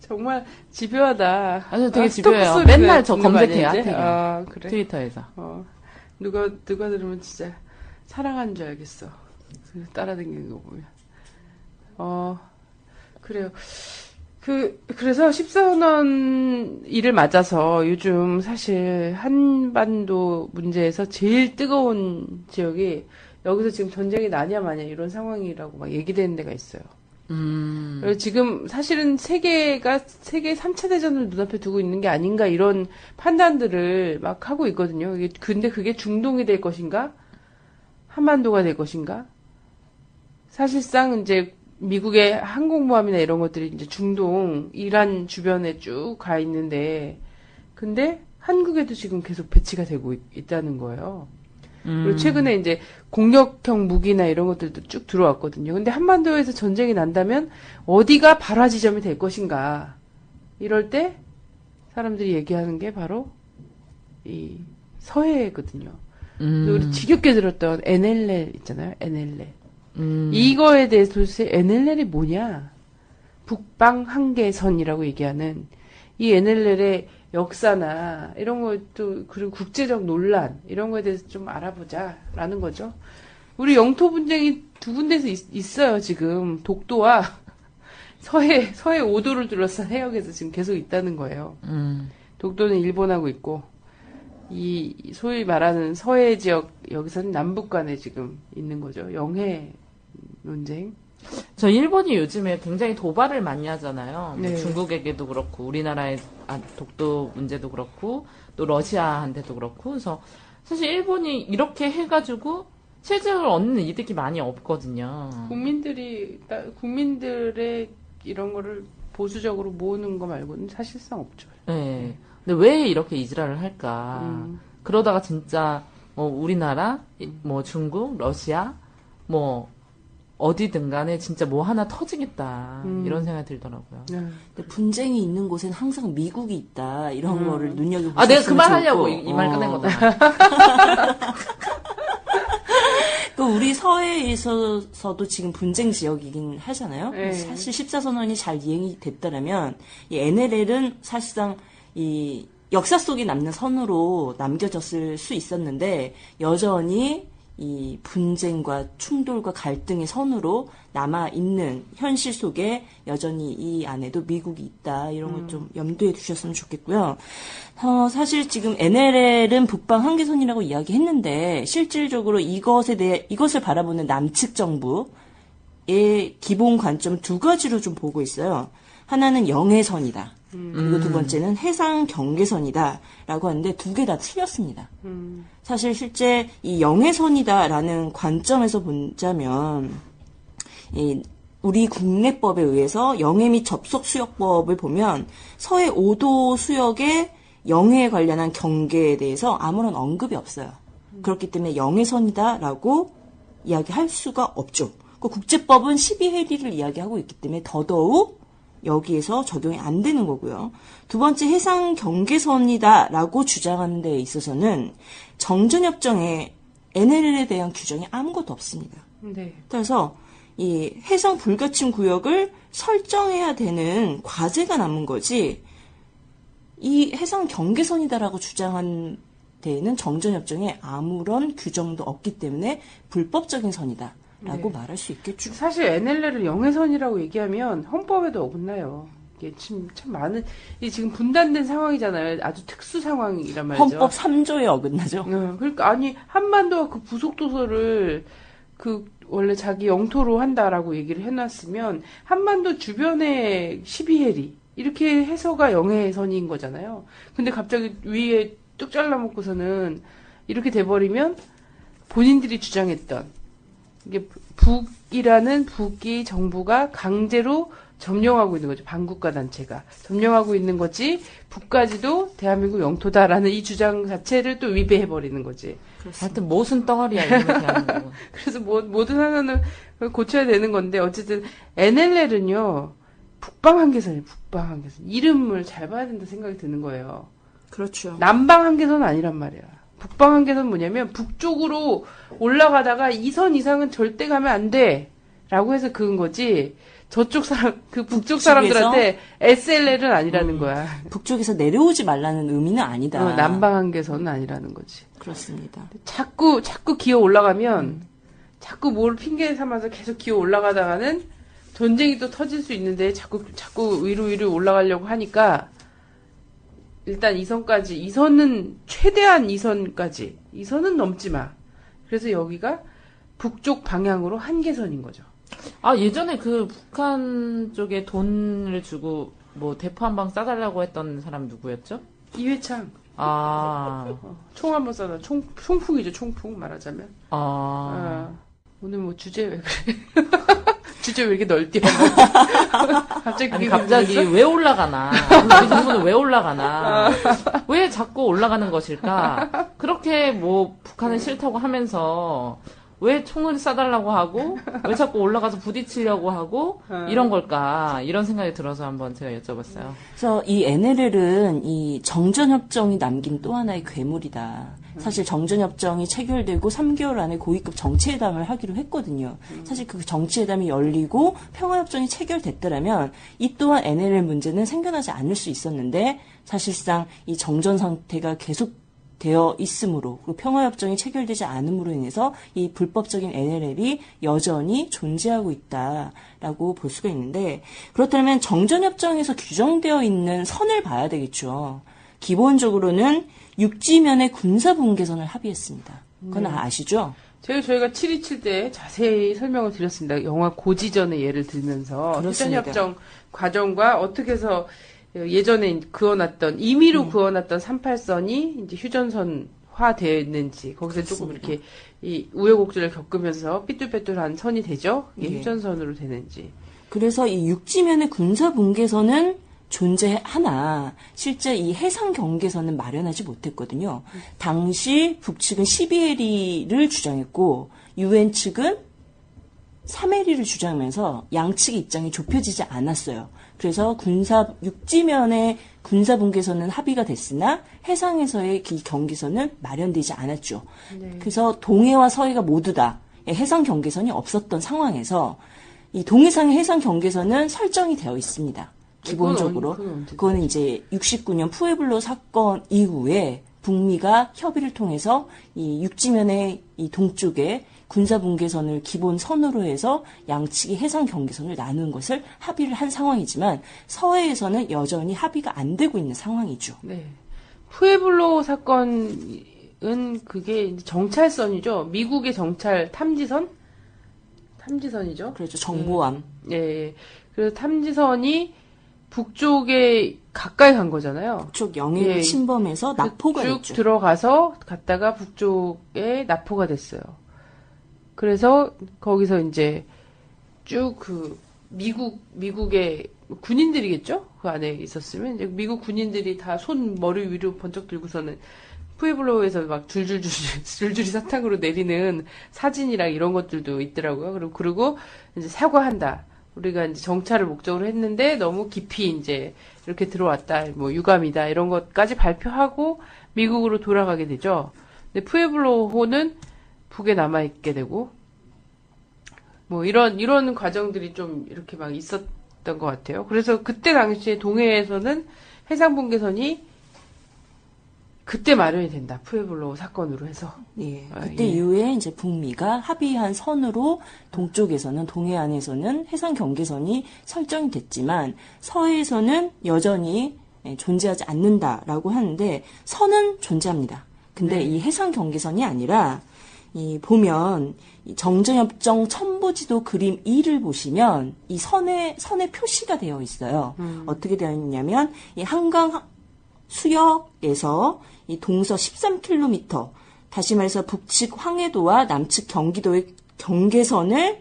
S8: 정말 집요하다.
S10: 되게 집요해요. 맨날 저 검색해요, 하태경.
S8: 그래?
S10: 트위터에서.
S8: 누가 들으면 진짜 사랑하는 줄 알겠어. 따라다니는 거 보면. 그래요. 그래서 14선언 일을 맞아서 요즘 사실 한반도 문제에서 제일 뜨거운 지역이 여기서 지금 전쟁이 나냐 마냐 이런 상황이라고 막 얘기되는 데가 있어요. 그리고 지금 사실은 세계 3차 대전을 눈앞에 두고 있는 게 아닌가 이런 판단들을 막 하고 있거든요. 근데 그게 중동이 될 것인가? 한반도가 될 것인가? 사실상 이제 미국의 항공모함이나 이런 것들이 이제 중동, 이란 주변에 쭉 가 있는데, 근데 한국에도 지금 계속 배치가 되고 있다는 거예요. 그리고 최근에 이제 공격형 무기나 이런 것들도 쭉 들어왔거든요. 근데 한반도에서 전쟁이 난다면 어디가 발화 지점이 될 것인가? 이럴 때 사람들이 얘기하는 게 바로 이 서해거든요. 우리 지겹게 들었던 NLL 있잖아요. NLL. 이거에 대해서 도대체 NLL이 뭐냐? 북방 한계선이라고 얘기하는 이 NLL의 역사나 이런 것도 그리고 국제적 논란 이런 거에 대해서 좀 알아보자라는 거죠. 우리 영토 분쟁이 두 군데서 있어요. 지금 독도와 서해 5도를 둘러싼 해역에서 지금 계속 있다는 거예요. 독도는 일본하고 있고 이 소위 말하는 서해 지역 여기서는 남북 간에 지금 있는 거죠. 영해 논쟁.
S10: 저 일본이 요즘에 굉장히 도발을 많이 하잖아요.
S8: 네.
S10: 뭐 중국에게도 그렇고 우리나라의 독도 문제도 그렇고 또 러시아한테도 그렇고 그래서 사실 일본이 이렇게 해가지고 실질적으로 얻는 이득이 많이 없거든요.
S8: 국민들의 이런 거를 보수적으로 모으는 거 말고는 사실상 없죠.
S10: 네. 근데 왜 이렇게 이지랄을 할까? 그러다가 진짜 뭐 우리나라, 뭐 중국, 러시아, 뭐 어디든 간에 진짜 뭐 하나 터지겠다 이런 생각이 들더라고요.
S9: 근데 분쟁이 있는 곳엔 항상 미국이 있다 이런 거를 눈여겨보셨으면 좋겠고.
S10: 내가 그 말 하려고 이 말 꺼낸 거다.
S9: 그 우리 서해에서도 지금 분쟁 지역이긴 하잖아요.
S8: 네.
S9: 사실 14선언이 잘 이행이 됐다면 이 NLL은 사실상 이 역사 속에 남는 선으로 남겨졌을 수 있었는데 여전히 이 분쟁과 충돌과 갈등의 선으로 남아있는 현실 속에 여전히 이 안에도 미국이 있다. 이런 걸 좀 염두에 두셨으면 좋겠고요. 사실 지금 NLL은 북방 한계선이라고 이야기했는데 실질적으로 이것을 바라보는 남측 정부의 기본 관점 두 가지로 좀 보고 있어요. 하나는 영해선이다. 그리고 두 번째는 해상 경계선이다라고 하는데 두 개 다 틀렸습니다. 사실 실제 이 영해선이다라는 관점에서 보자면 우리 국내법에 의해서 영해 및 접속 수역법을 보면 서해 5도 수역의 영해에 관련한 경계에 대해서 아무런 언급이 없어요. 그렇기 때문에 영해선이다라고 이야기할 수가 없죠. 그 국제법은 12해리를 이야기하고 있기 때문에 더더욱 여기에서 적용이 안 되는 거고요. 두 번째 해상 경계선이다라고 주장하는 데 있어서는 정전협정에 NLL에 대한 규정이 아무것도 없습니다.
S8: 네.
S9: 그래서 이 해상 불가침 구역을 설정해야 되는 과제가 남은 거지 이 해상 경계선이다라고 주장한 데에는 정전협정에 아무런 규정도 없기 때문에 불법적인 선이다라고 말할 수 있겠죠.
S8: 사실 NLL을 영해선이라고 얘기하면 헌법에도 어긋나요. 이게 참 많은 이 지금 분단된 상황이잖아요. 아주 특수 상황이란 말이죠.
S9: 헌법 3조에 어긋나죠.
S8: 그러니까 아니 한반도가 그 부속도서를 그 원래 자기 영토로 한다라고 얘기를 해놨으면 한반도 주변에 12해리 이렇게 해서가 영해선인 거잖아요. 근데 갑자기 위에 뚝 잘라먹고서는 이렇게 돼버리면 본인들이 주장했던 이게 북이라는 북이 정부가 강제로 점령하고 있는 거죠. 반국가 단체가 점령하고 있는 거지 북까지도 대한민국 영토다라는 이 주장 자체를 또 위배해버리는 거지.
S10: 하여튼 모순 덩어리야 이러면 대한민국은.
S8: 그래서 모든 하나는 고쳐야 되는 건데 어쨌든 NLL은요 북방 한계선이에요. 북방 한계선 이름을 잘 봐야 된다 생각이 드는 거예요.
S9: 그렇죠.
S8: 남방 한계선은 아니란 말이야. 북방 한계선 뭐냐면 북쪽으로 올라가다가 이 선 이상은 절대 가면 안 돼. 라고 해서 그은 거지. 저쪽 사람, 그 북쪽 사람들한테 SLL은 아니라는 거야.
S9: 북쪽에서 내려오지 말라는 의미는 아니다.
S8: 남방 한계선은 아니라는 거지.
S9: 그렇습니다.
S8: 자꾸 기어 올라가면 자꾸 뭘 핑계 삼아서 계속 기어 올라가다가는 전쟁이 또 터질 수 있는데 자꾸 위로 올라가려고 하니까 일단 이 선은 최대한 이 선은 넘지 마. 그래서 여기가 북쪽 방향으로 한계선인 거죠.
S10: 아, 예전에 그 북한 쪽에 돈을 주고 뭐 대포 한 방 쏴달라고 했던 사람 누구였죠?
S8: 이회창.
S10: 아.
S8: 총 한 번 쏴다. 총풍이죠, 총풍 말하자면. 오늘 뭐 주제 왜 그래? 주제 왜 이렇게 넓디야?
S10: 갑자기 왜 올라가나? 이 질문은 왜 올라가나? 왜 자꾸 올라가는 것일까? 그렇게 뭐 북한은 싫다고 하면서 왜 총을 쏴달라고 하고 왜 자꾸 올라가서 부딪히려고 하고 이런 걸까? 이런 생각이 들어서 한번 제가 여쭤봤어요.
S9: 그래서 이 NLL은 이 정전협정이 남긴 또 하나의 괴물이다. 사실 정전협정이 체결되고 3개월 안에 고위급 정치회담을 하기로 했거든요. 사실 그 정치회담이 열리고 평화협정이 체결됐더라면 이 또한 NLL 문제는 생겨나지 않을 수 있었는데 사실상 이 정전 상태가 계속 되어 있으므로 그리고 평화협정이 체결되지 않음으로 인해서 이 불법적인 NLL이 여전히 존재하고 있다라고 볼 수가 있는데 그렇다면 정전협정에서 규정되어 있는 선을 봐야 되겠죠. 기본적으로는 육지면의 군사분계선을 합의했습니다. 그건 아시죠?
S8: 저희가 7.27 때 자세히 설명을 드렸습니다. 영화 고지전의 예를 들면서 휴전협정 과정과 어떻게 해서 예전에 그어놨던 임의로 그어놨던 38선이 이제 휴전선화 됐는지 거기서
S9: 그렇습니다.
S8: 조금 이렇게 이 우여곡절을 겪으면서 삐뚤빼뚤한 선이 되죠. 이게 휴전선으로 되는지.
S9: 그래서 이 육지면의 군사분계선은 존재하나 실제 이 해상 경계선은 마련하지 못했거든요. 당시 북측은 12해리를 주장했고 UN 측은 3해리를 주장하면서 양측의 입장이 좁혀지지 않았어요. 그래서 육지면의 군사분계선은 합의가 됐으나 해상에서의 이 경계선은 마련되지 않았죠. 네. 그래서 동해와 서해가 모두 다 해상 경계선이 없었던 상황에서 이 동해상의 해상 경계선은 설정이 되어 있습니다. 기본적으로. 그거는 이제 69년 푸에블로 사건 이후에 북미가 협의를 통해서 이 육지면의 이 동쪽에 군사분계선을 기본 선으로 해서 양측이 해상 경계선을 나누는 것을 합의를 한 상황이지만 서해에서는 여전히 합의가 안 되고 있는 상황이죠.
S8: 네. 푸에블로 사건은 그게 정찰선이죠. 미국의 정찰 탐지선이죠.
S9: 그렇죠. 정보함.
S8: 예. 그래서 탐지선이 북쪽에 가까이 간 거잖아요.
S9: 북쪽 영해를
S8: 예.
S9: 침범해서 납포가
S8: 쭉
S9: 됐죠.
S8: 들어가서 갔다가 북쪽에 납포가 됐어요. 그래서 거기서 이제 쭉 그 미국의 군인들이겠죠? 그 안에 있었으면 이제 미국 군인들이 다 손 머리 위로 번쩍 들고서는 푸에블로에서 막 줄줄이 사탕으로 내리는 사진이랑 이런 것들도 있더라고요. 그리고 이제 사과한다. 우리가 이제 정찰을 목적으로 했는데 너무 깊이 이제 이렇게 들어왔다. 뭐 유감이다. 이런 것까지 발표하고 미국으로 돌아가게 되죠. 근데 푸에블로호는 북에 남아있게 되고 뭐 이런 과정들이 좀 이렇게 막 있었던 것 같아요. 그래서 그때 당시에 동해에서는 해상 분계선이 그때 마련이 된다. 푸에블로 사건으로 해서.
S9: 예. 그때 이후에 이제 북미가 합의한 선으로 동쪽에서는 동해안에서는 해상 경계선이 설정이 됐지만 서해에서는 여전히 존재하지 않는다라고 하는데 선은 존재합니다. 근데 이 해상 경계선이 아니라 보면 이 정전협정 첨부지도 그림 2를 보시면 이 선에 표시가 되어 있어요. 어떻게 되어 있냐면 이 한강 수역에서 이 동서 13km, 다시 말해서 북측 황해도와 남측 경기도의 경계선을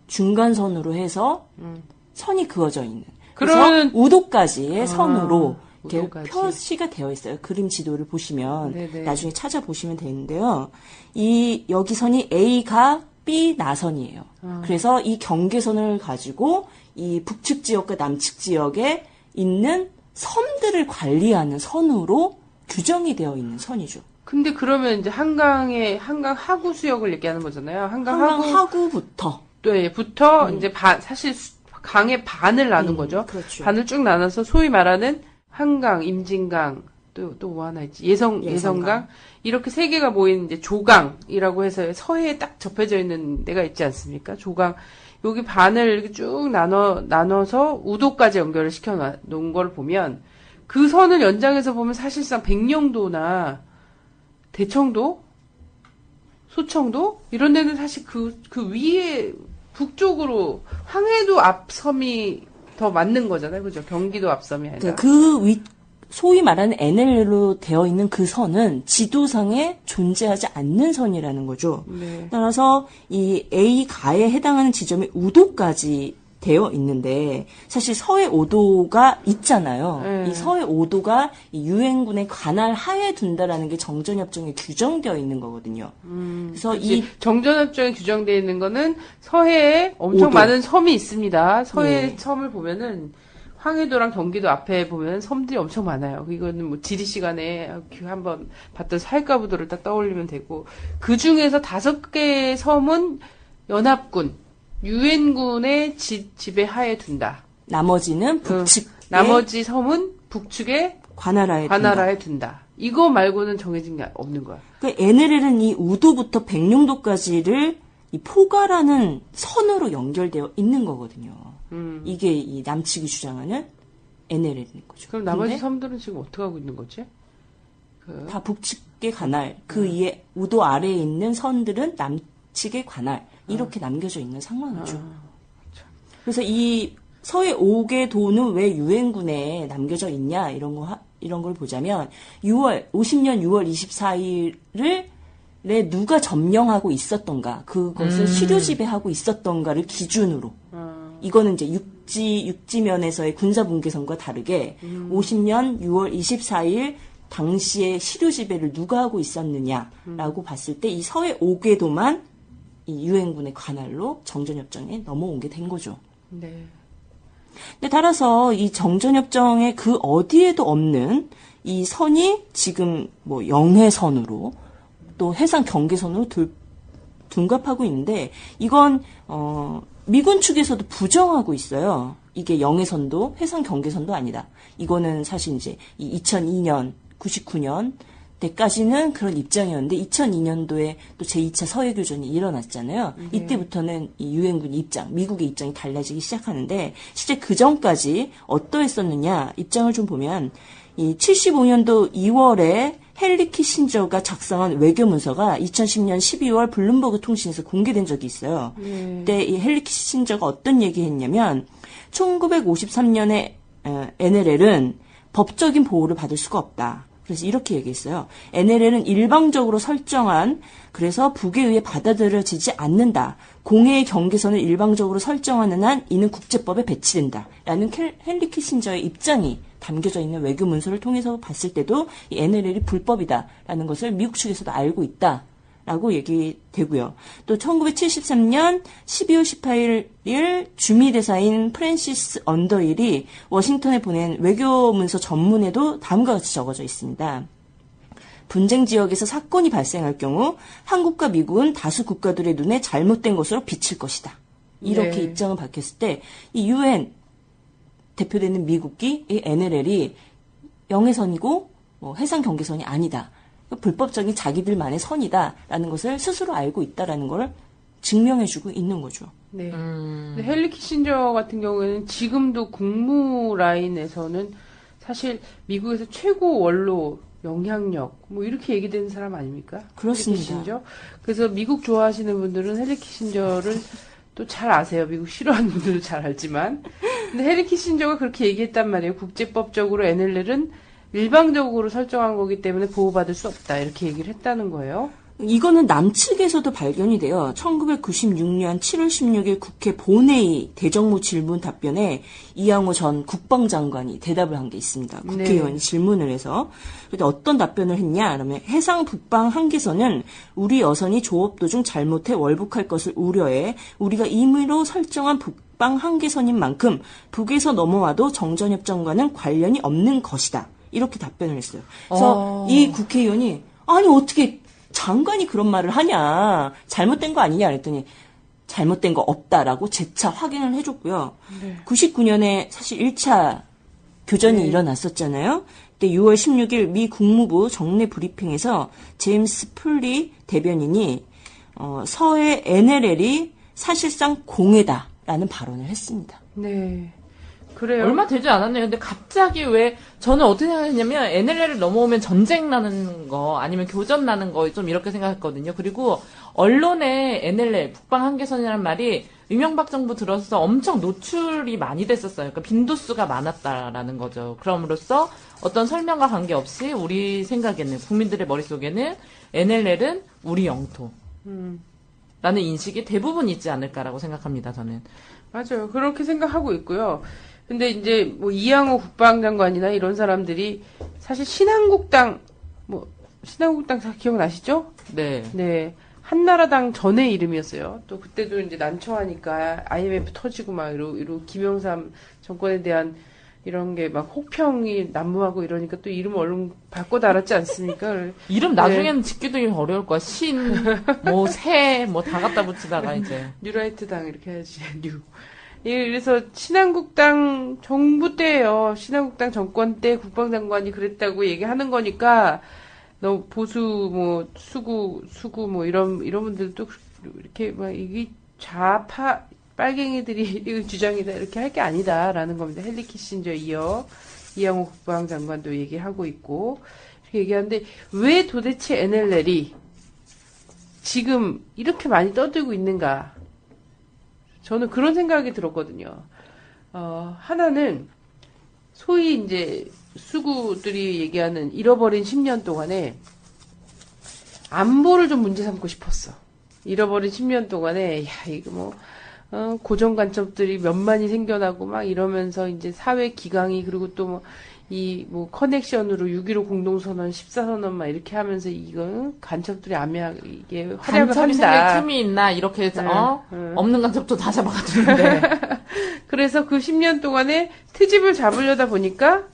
S9: 중간선으로 해서 선이 그어져 있는. 그래서 우도까지의 선으로 이렇게
S8: 우도까지.
S9: 표시가 되어 있어요. 그림 지도를 보시면
S8: 네네.
S9: 나중에 찾아보시면 되는데요. 여기 선이 A가 B 나선이에요. 그래서 이 경계선을 가지고 이 북측 지역과 남측 지역에 있는 섬들을 관리하는 선으로 규정이 되어 있는 선이죠.
S8: 근데 그러면 이제 한강 하구 수역을 얘기하는 거잖아요. 한강
S9: 하구부터.
S8: 네, 이제 사실 강의 반을 나눈 거죠.
S9: 그렇죠.
S8: 반을 쭉 나눠서 소위 말하는 한강, 임진강, 또 뭐 하나 있지? 예성강. 이렇게 세 개가 모인 이제 조강이라고 해서 서해에 딱 접해져 있는 데가 있지 않습니까? 조강. 여기 반을 이렇게 쭉 나눠서 우도까지 연결을 시켜 놓은 걸 보면 그 선을 연장해서 보면 사실상 백령도나 대청도, 소청도 이런 데는 사실 그 위에 북쪽으로 황해도 앞섬이 더 맞는 거잖아요. 그죠? 경기도 앞섬이 아니라.
S9: 소위 말하는 NL로 되어 있는 그 선은 지도상에 존재하지 않는 선이라는 거죠.
S8: 네.
S9: 따라서 이 A가에 해당하는 지점이 우도까지 되어 있는데 사실 서해 5도가 있잖아요.
S8: 네.
S9: 이 서해 5도가 이 유엔군의 관할 하에 둔다라는 게 정전협정에 규정되어 있는 거거든요. 그래서
S8: 그치. 정전협정에 규정되어 있는 거는 서해에 엄청
S9: 5도.
S8: 많은 섬이 있습니다. 서해
S9: 예.
S8: 섬을 보면은 황해도랑 경기도 앞에 보면 섬들이 엄청 많아요. 이거는 뭐 지리 시간에 한번 봤던 살가부도를 딱 떠올리면 되고 그 중에서 5개의 섬은 연합군, 유엔군의 지배하에 둔다.
S9: 나머지는 북측
S8: 나머지 섬은 북측의
S9: 관할하에
S8: 둔다. 이거 말고는 정해진 게 없는 거야.
S9: 그 NLL은 이 우도부터 백령도까지를 이 포괄하는 선으로 연결되어 있는 거거든요. 이게 이 남측이 주장하는 NLL인 거죠.
S8: 그럼 나머지 섬들은 지금 어떻게 하고 있는 거지?
S9: 다 북측의 관할, 그 위에 우도 아래에 있는 선들은 남측의 관할 이렇게 남겨져 있는 상황이죠. 그래서 이 서해 5개 도는 왜 유엔군에 남겨져 있냐 이런 걸 보자면 50년 6월 24일을 누가 점령하고 있었던가 그것을 시료 지배하고 있었던가를 기준으로 이거는 이제 육지면에서의 군사분계선과 다르게 50년 6월 24일 당시에 시료 지배를 누가 하고 있었느냐라고 봤을 때 이 서해 5궤도만 이 유엔군의 관할로 정전협정에 넘어온 게 된 거죠.
S8: 네.
S9: 근데 따라서 이 정전협정의 그 어디에도 없는 이 선이 지금 뭐 영해선으로 또 해상 경계선으로 둔갑하고 있는데 이건 미군 측에서도 부정하고 있어요. 이게 영해선도 해상 경계선도 아니다. 이거는 사실 이제 이 2002년, 99년 때까지는 그런 입장이었는데 2002년도에 또 제2차 서해교전이 일어났잖아요. 이때부터는 이 유엔군 입장, 미국의 입장이 달라지기 시작하는데 실제 그 전까지 어떠했었느냐 입장을 좀 보면 이 75년도 2월에 헨리 키신저가 작성한 외교문서가 2010년 12월 블룸버그 통신에서 공개된 적이 있어요. 그때 이 헨리 키신저가 어떤 얘기했냐면 1953년에 NLL은 법적인 보호를 받을 수가 없다. 그래서 이렇게 얘기했어요. NLL은 일방적으로 설정한, 그래서 북에 의해 받아들여지지 않는다. 공해의 경계선을 일방적으로 설정하는 한 이는 국제법에 배치된다. 라는 헨리 키신저의 입장이 담겨져 있는 외교 문서를 통해서 봤을 때도 이 NLL이 불법이다라는 것을 미국 측에서도 알고 있다라고 얘기되고요. 또 1973년 12월 18일 주미 대사인 프랜시스 언더힐이 워싱턴에 보낸 외교 문서 전문에도 다음과 같이 적어져 있습니다. 분쟁 지역에서 사건이 발생할 경우 한국과 미국은 다수 국가들의 눈에 잘못된 것으로 비칠 것이다. 이렇게 입장을 밝혔을 때 이 UN 대표되는 미국이 이 NLL이 영해선이고 해상 경계선이 아니다. 불법적인 자기들만의 선이다라는 것을 스스로 알고 있다라는 걸 증명해주고 있는 거죠.
S8: 네. 근데 헨리 키신저 같은 경우에는 지금도 국무 라인에서는 사실 미국에서 최고 원로 영향력 뭐 이렇게 얘기되는 사람 아닙니까?
S9: 그렇습니다.
S8: 헨리 키신저. 그래서 미국 좋아하시는 분들은 헨리 키신저를 또 잘 아세요. 미국 싫어하는 분들도 잘 알지만. 근데 헨리 키신저가 그렇게 얘기했단 말이에요. 국제법적으로 NLL은 일방적으로 설정한 거기 때문에 보호받을 수 없다. 이렇게 얘기를 했다는 거예요.
S9: 이거는 남측에서도 발견이 돼요. 1996년 7월 16일 국회 본회의 대정부 질문 답변에 이양호 전 국방장관이 대답을 한 게 있습니다. 국회의원이 질문을 해서. 근데 어떤 답변을 했냐? 그러면 해상 북방 한계선은 우리 여선이 조업 도중 잘못해 월북할 것을 우려해 우리가 임의로 설정한 북방 한계선인 만큼 북에서 넘어와도 정전협정과는 관련이 없는 것이다. 이렇게 답변을 했어요. 그래서 이 국회의원이 아니 어떻게 장관이 그런 말을 하냐, 잘못된 거 아니냐 그랬더니 잘못된 거 없다라고 재차 확인을 해줬고요. 99년에 사실 1차 교전이 일어났었잖아요. 그때 6월 16일 미 국무부 정례 브리핑에서 제임스 플리 대변인이 서해 NLL이 사실상 공해다라는 발언을 했습니다.
S8: 네. 그래요.
S10: 얼마 되지 않았네요. 근데 갑자기 왜 저는 어떻게 생각했냐면 NLL을 넘어오면 전쟁 나는 거 아니면 교전 나는 거 좀 이렇게 생각했거든요. 그리고 언론에 NLL 북방 한계선이라는 말이 이명박 정부 들어서 엄청 노출이 많이 됐었어요. 그러니까 빈도수가 많았다라는 거죠. 그럼으로써 어떤 설명과 관계없이 우리 생각에는 국민들의 머릿속에는 NLL은 우리 영토 라는 인식이 대부분 있지 않을까라고 생각합니다. 저는.
S8: 맞아요. 그렇게 생각하고 있고요. 근데 이제 뭐 이양호 국방장관이나 이런 사람들이 사실 신한국당 기억나시죠?
S10: 네.
S8: 네. 한나라당 전의 이름이었어요. 또 그때도 이제 난처하니까 IMF 터지고 막 이러고 김영삼 정권에 대한 이런 게 막 혹평이 난무하고 이러니까 또 이름 얼른 바꿔 달았지 않습니까?
S10: 이름 나중에는 짓기도 어려울 거야. 새, 다 갖다 붙이다가 이제.
S8: 뉴라이트당 이렇게 해야지. 그래서 신한국당 정부 때예요. 신한국당 정권 때 국방장관이 그랬다고 얘기하는 거니까 너 보수 수구 이런 분들도 이렇게 막 이게 좌파 빨갱이들이 주장이다 이렇게 할 게 아니다라는 겁니다. 헨리 키신저 이양호 국방장관도 얘기하고 있고 이렇게 얘기하는데 왜 도대체 NLL이 지금 이렇게 많이 떠들고 있는가? 저는 그런 생각이 들었거든요. 하나는 소위 이제 수구들이 얘기하는 잃어버린 10년 동안에 안보를 좀 문제 삼고 싶었어. 잃어버린 10년 동안에 이거 고정간첩들이 몇만이 생겨나고 막 이러면서 이제 사회 기강이 그리고 또 커넥션으로 6.15 공동선언, 14선언 막 이렇게 하면서 이거 간첩들이 이게 활약을
S10: 간첩이
S8: 한다.
S10: 생길 틈이 있나 이렇게 없는 간첩도 다 잡아가지는데.
S8: 그래서 그 10년 동안에 트집을 잡으려다 보니까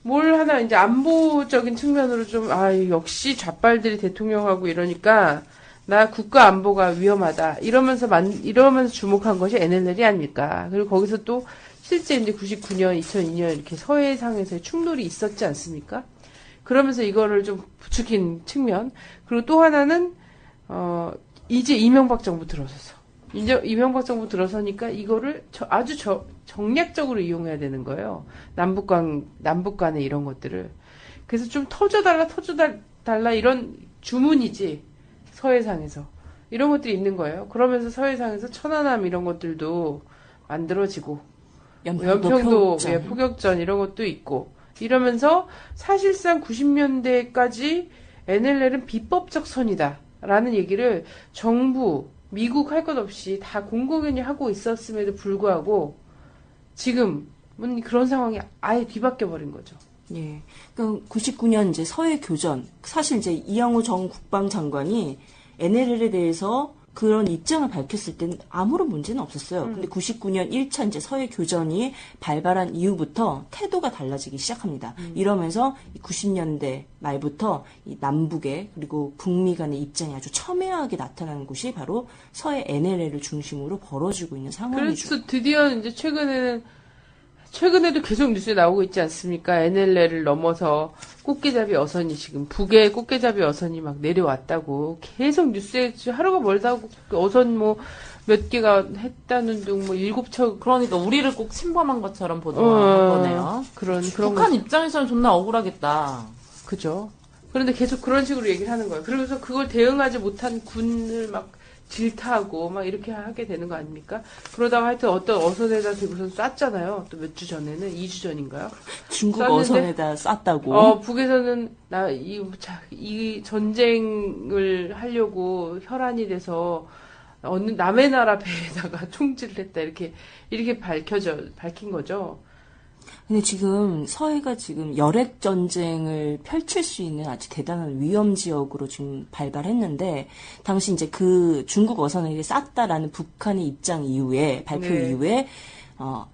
S8: 뭘 하나 이제 안보적인 측면으로 좀 역시 좌빨들이 대통령하고 이러니까 나 국가 안보가 위험하다 이러면서 주목한 것이 NLL이 아닙니까? 그리고 거기서 또 실제 이제 99년, 2002년 이렇게 서해상에서의 충돌이 있었지 않습니까? 그러면서 이거를 좀 부추긴 측면. 그리고 또 하나는, 이제 이명박 정부 들어서서. 이제 이명박 정부 들어서니까 이거를 아주 정략적으로 이용해야 되는 거예요. 남북 간의 이런 것들을. 그래서 좀 터져달라 이런 주문이지. 서해상에서. 이런 것들이 있는 거예요. 그러면서 서해상에서 천안함 이런 것들도 만들어지고 연평도 포격전 이런 것도 있고 이러면서 사실상 90년대까지 NLL은 비법적 선이다라는 얘기를 정부, 미국 할 것 없이 다 공공연히 하고 있었음에도 불구하고 지금은 그런 상황이 아예 뒤바뀌어 버린 거죠.
S9: 예. 그러니까 99년 이제 서해 교전 사실 이제 이영호 전 국방장관이 NLL에 대해서 그런 입장을 밝혔을 때는 아무런 문제는 없었어요. 근데 99년 1차 이제 서해 교전이 발발한 이후부터 태도가 달라지기 시작합니다. 이러면서 90년대 말부터 이 남북의 그리고 북미 간의 입장이 아주 첨예하게 나타나는 곳이 바로 서해 NLL을 중심으로 벌어지고 있는 상황이죠.
S8: 그래서 드디어 이제 최근에도 계속 뉴스에 나오고 있지 않습니까? NLL을 넘어서 꽃게잡이 어선이 지금 북에 꽃게잡이 어선이 막 내려왔다고 계속 뉴스에 하루가 멀다고 어선 뭐 몇 개가 했다는 둥 뭐 7척
S10: 그러니까 우리를 꼭 침범한 것처럼 보도한 거네요.
S8: 그런
S10: 북한
S8: 거.
S10: 입장에서는 존나 억울하겠다.
S8: 그죠. 그런데 계속 그런 식으로 얘기를 하는 거예요. 그러면서 그걸 대응하지 못한 군을 막 질타하고 막 이렇게 하게 되는 거 아닙니까? 그러다가 하여튼 어떤 어선에다 대고선 쐈잖아요. 또 몇 주 전에는 2주 전인가요?
S9: 중국
S8: 쐈는데,
S9: 어선에다 쐈다고.
S8: 북에서는 이 전쟁을 하려고 혈안이 돼서 어느 남의 나라 배에다가 총질을 했다 이렇게 밝힌 거죠.
S9: 근데 지금 서해가 지금 열핵 전쟁을 펼칠 수 있는 아주 대단한 위험 지역으로 지금 발발했는데 당시 이제 그 중국 어선에게 쐈다라는 북한의 입장 이후에 발표 이후에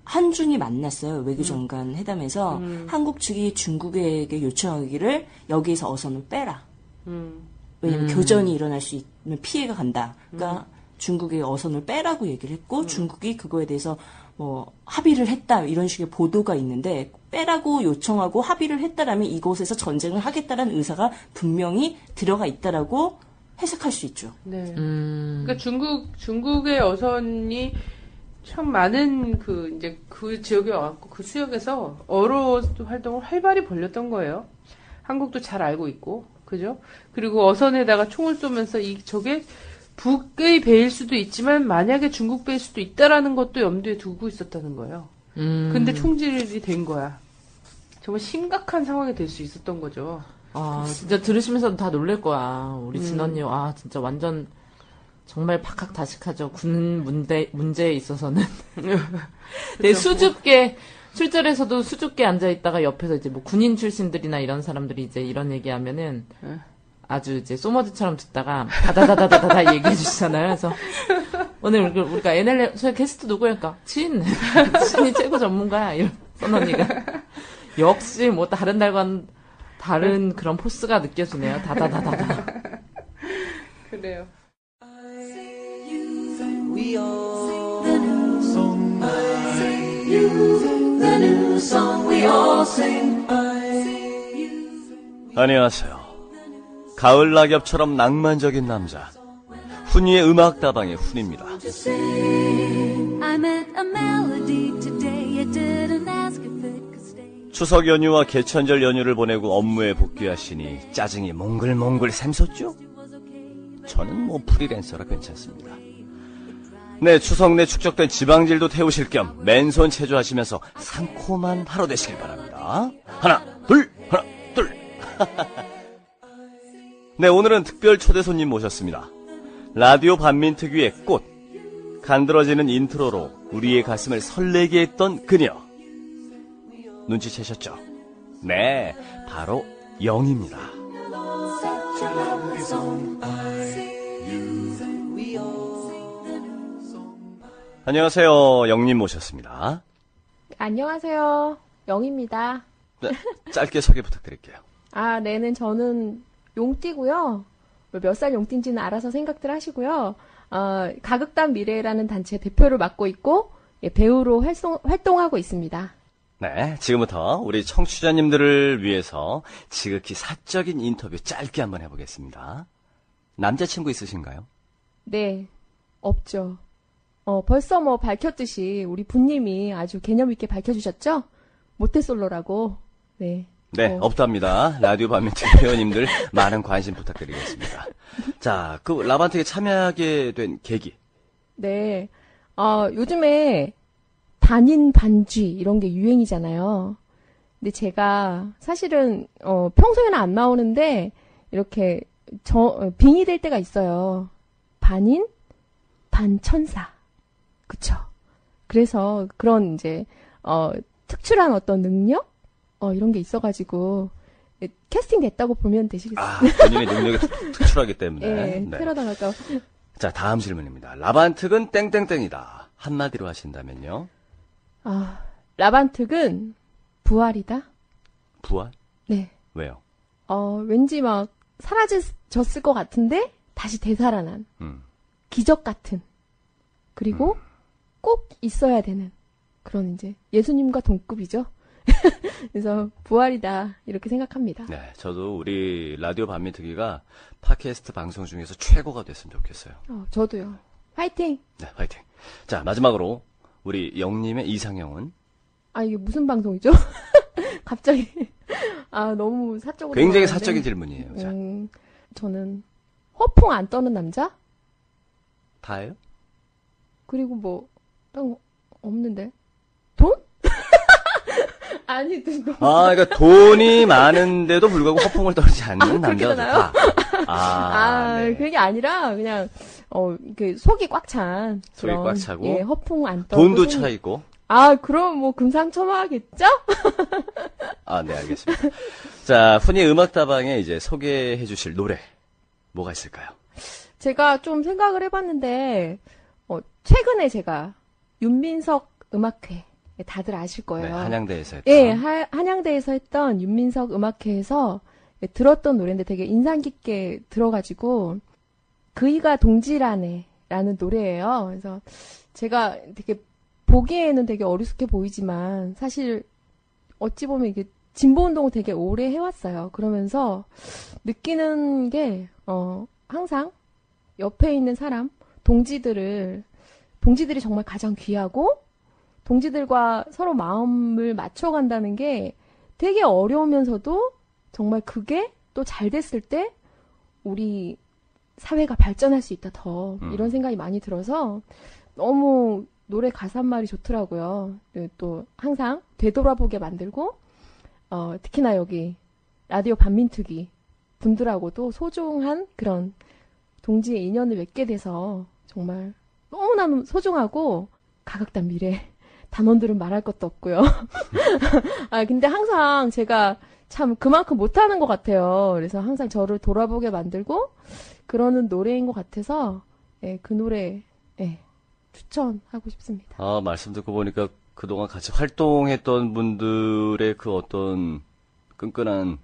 S9: 한중이 만났어요. 외교장관 회담에서 한국 측이 중국에게 요청하기를 여기에서 어선을 빼라. 왜냐면 교전이 일어날 수 있는 피해가 간다. 그러니까 중국의 어선을 빼라고 얘기를 했고 중국이 그거에 대해서 뭐 합의를 했다 이런 식의 보도가 있는데 빼라고 요청하고 합의를 했다라면 이곳에서 전쟁을 하겠다라는 의사가 분명히 들어가 있다라고 해석할 수 있죠.
S8: 네. 그러니까 중국의 어선이 참 많은 그 지역에 와갖고 그 수역에서 어로 활동을 활발히 벌였던 거예요. 한국도 잘 알고 있고, 그죠? 그리고 어선에다가 총을 쏘면서 저게 북의 배일 수도 있지만 만약에 중국 배일 수도 있다라는 것도 염두에 두고 있었다는 거예요. 근데 총질이 된 거야. 정말 심각한 상황이 될 수 있었던 거죠.
S10: 아, 진짜 들으시면서 다 놀랄 거야. 우리 진언니, 진짜 완전 정말 박학다식하죠. 군 문제에 있어서는. 네, 수줍게, 출절에서도 수줍게 앉아있다가 옆에서 이제 뭐 군인 출신들이나 이런 사람들이 이제 이런 얘기하면은 아주 이제 소머드처럼 듣다가 다다다다다다 얘기해 주시잖아요. 그래서 오늘 우리가 NLL 저희 게스트 누구일까? 친이 최고 전문가야. 이런 선언니가 역시 뭐 다른 날과는 다른 그런 포스가 느껴지네요. 다다다다다.
S8: 그래요.
S1: 안녕하세요. 가을 낙엽처럼 낭만적인 남자 훈이의 음악다방의 훈입니다. 추석 연휴와 개천절 연휴를 보내고 업무에 복귀하시니 짜증이 몽글몽글 샘솟죠? 저는 뭐 프리랜서라 괜찮습니다. 네, 추석 내 축적된 지방질도 태우실 겸 맨손 체조하시면서 상콤한 하루 되시길 바랍니다. 하나, 둘. 네, 오늘은 특별 초대 손님 모셨습니다. 라디오 반민특위의 꽃, 간드러지는 인트로로 우리의 가슴을 설레게 했던 그녀. 눈치채셨죠? 네, 바로 영입니다. 안녕하세요, 영님 모셨습니다.
S6: 안녕하세요. 영입니다.
S1: 네, 짧게 소개 부탁드릴게요.
S6: 네는 저는 용띠고요. 몇 살 용띠인지는 알아서 생각들 하시고요. 가극단 미래라는 단체 대표를 맡고 있고 배우로 활동하고 있습니다.
S1: 네, 지금부터 우리 청취자님들을 위해서 지극히 사적인 인터뷰 짧게 한번 해보겠습니다. 남자친구 있으신가요?
S6: 네, 없죠. 벌써 뭐 밝혔듯이 우리 부님이 아주 개념 있게 밝혀주셨죠? 모태솔로라고. 네.
S1: 네, 없답니다. 라디오 반민특위 회원님들 많은 관심 부탁드리겠습니다. 자, 그 라반틱에 참여하게 된 계기.
S6: 네. 요즘에 반인 반쥐 이런 게 유행이잖아요. 근데 제가 사실은 평소에는 안 나오는데 이렇게 빙의 될 때가 있어요. 반인 반천사. 그쵸? 그래서 그런 이제 특출한 어떤 능력 이런 게 있어가지고 캐스팅 됐다고 보면 되시겠어요.
S1: 본인의 능력이 특출하기 때문에.
S6: 네, 테러 당할까.
S1: 자, 다음 질문입니다. 라반특은 땡땡땡이다. 한마디로 하신다면요?
S6: 라반특은 부활이다.
S1: 부활?
S6: 네.
S1: 왜요?
S6: 왠지 막 사라졌을 것 같은데 다시 되살아난 기적 같은, 그리고 꼭 있어야 되는 그런 이제 예수님과 동급이죠. 그래서 부활이다 이렇게 생각합니다.
S1: 네, 저도 우리 라디오 반민특위가 팟캐스트 방송 중에서 최고가 됐으면 좋겠어요.
S6: 저도요. 화이팅!
S1: 네, 화이팅. 자, 마지막으로 우리 영님의 이상형은?
S6: 이게 무슨 방송이죠? 갑자기. 너무 사적으로.
S1: 굉장히
S6: 들어가는데.
S1: 사적인 질문이에요. 자.
S6: 저는 허풍 안 떠는 남자?
S1: 다예요?
S6: 그리고 뭐, 없는데. 돈? 아니, 돈.
S1: 그러니까 돈이 많은데도 불구하고 허풍을 떨지 않는 남자가
S6: 되나요?
S1: 좋다. 네.
S6: 그게 아니라, 그냥, 속이 꽉 찬.
S1: 속이 꽉 차고.
S6: 예, 허풍 안 떠고.
S1: 돈도 차 있고.
S6: 그럼 뭐, 금상첨화하겠죠?
S1: 네, 알겠습니다. 자, 훈이 음악다방에 이제 소개해 주실 노래, 뭐가 있을까요?
S6: 제가 좀 생각을 해봤는데, 최근에 제가, 윤민석 음악회, 다들 아실 거예요.
S1: 네, 한양대에서 했던.
S6: 예, 한양대에서 했던 윤민석 음악회에서 들었던 노래인데 되게 인상 깊게 들어가지고, 그이가 동지라네라는 노래예요. 그래서 제가 되게 보기에는 되게 어리숙해 보이지만, 사실 어찌 보면 이게 진보운동을 되게 오래 해왔어요. 그러면서 느끼는 게, 항상 옆에 있는 사람, 동지들이 정말 가장 귀하고, 동지들과 서로 마음을 맞춰간다는 게 되게 어려우면서도 정말 그게 또 잘 됐을 때 우리 사회가 발전할 수 있다 이런 생각이 많이 들어서 너무 노래 가사 말이 좋더라고요. 또 항상 되돌아보게 만들고 특히나 여기 라디오 반민특위 분들하고도 소중한 그런 동지의 인연을 맺게 돼서 정말 너무나도 소중하고 가각단 미래 단원들은 말할 것도 없고요. 근데 항상 제가 참 그만큼 못하는 것 같아요. 그래서 항상 저를 돌아보게 만들고 그러는 노래인 것 같아서 그 노래 추천하고 싶습니다.
S1: 말씀 듣고 보니까 그동안 같이 활동했던 분들의 그 어떤 끈끈한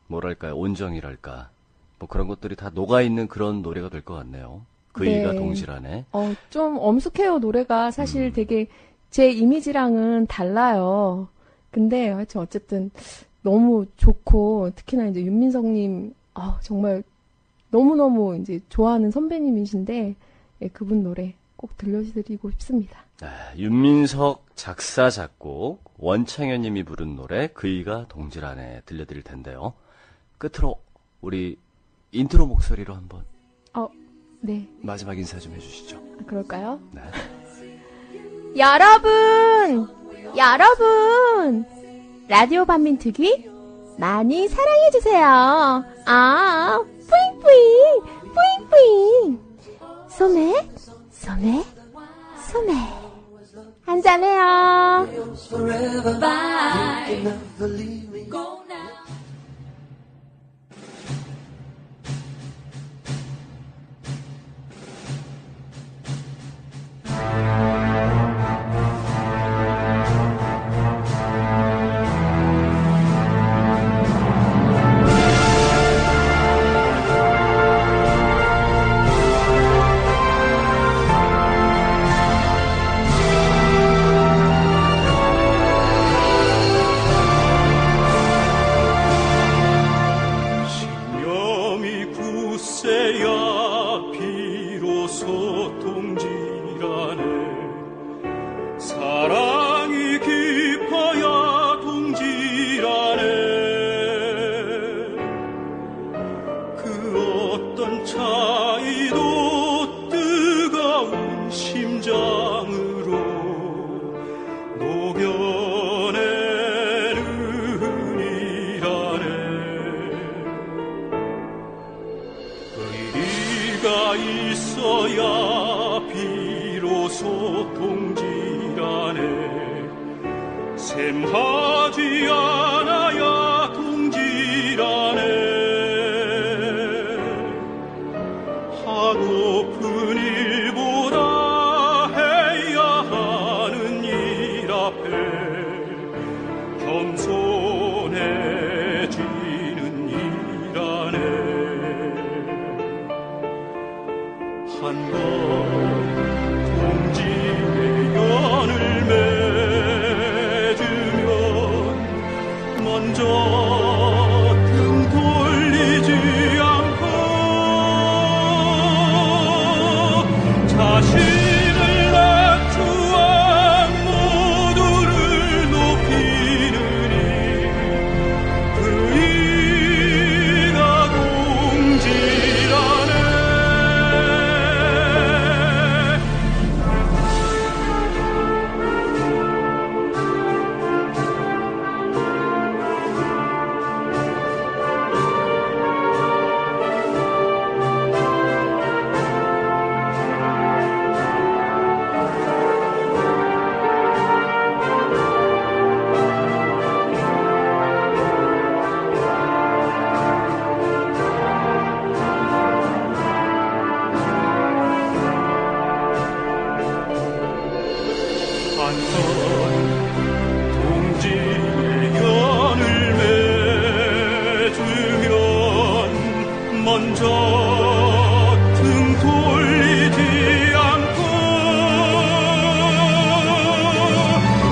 S1: 뭐랄까요, 온정이랄까 뭐 그런 것들이 다 녹아있는 그런 노래가 될 것 같네요. 그이가 동지라네.
S6: 좀 엄숙해요. 노래가 사실 되게 제 이미지랑은 달라요. 근데 하여튼 어쨌든 너무 좋고 특히나 이제 윤민석님 정말 너무너무 이제 좋아하는 선배님이신데 그분 노래 꼭 들려드리고 싶습니다.
S1: 윤민석 작사 작곡 원창현님이 부른 노래 그이가 동지라네 들려드릴 텐데요. 끝으로 우리 인트로 목소리로 한번
S6: 네.
S1: 마지막 인사 좀 해주시죠.
S6: 그럴까요?
S1: 네.
S6: 여러분 라디오 반민특위 많이 사랑해주세요. 뿌잉뿌잉 뿌잉뿌잉 소매 한잔해요.
S11: 하나가 있어야 비로소 동질하네. 샘하지 않아야 동질하네. 하고픈 일보다 해야 하는 일 앞에 겸손해지는 일하네. 한 번 동지의 연을 맺으면 먼저 등 돌리지 않고 자신을 낮추어 모두를 높이느니 그 이가 동질하네. 동지의 연을 맺으면 먼저 등 돌리지 않고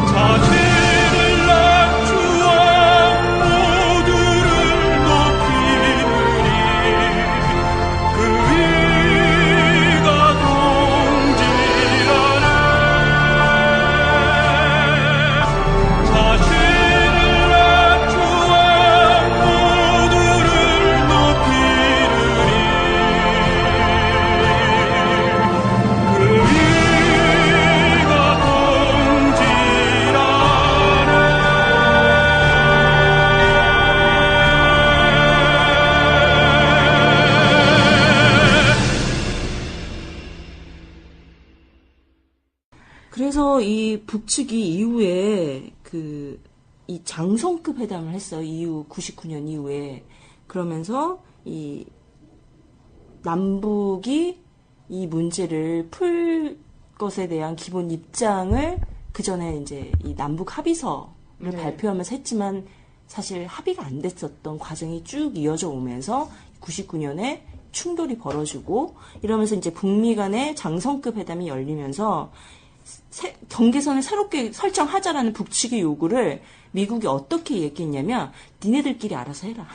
S11: 자신을 낮추어 모두를 높이느니 그 이가 동질하네. 자신을 낮추어 모두를 높이느니 그 이가
S9: 그래서 이 북측이 이후에 이 장성급 회담을 했어요. 이후 99년 이후에. 그러면서 이 남북이 이 문제를 풀 것에 대한 기본 입장을 그 전에 이제 이 남북 합의서를 발표하면서 했지만 사실 합의가 안 됐었던 과정이 쭉 이어져 오면서 99년에 충돌이 벌어지고 이러면서 이제 북미 간의 장성급 회담이 열리면서 경계선을 새롭게 설정하자라는 북측의 요구를 미국이 어떻게 얘기했냐면 니네들끼리 알아서 해라.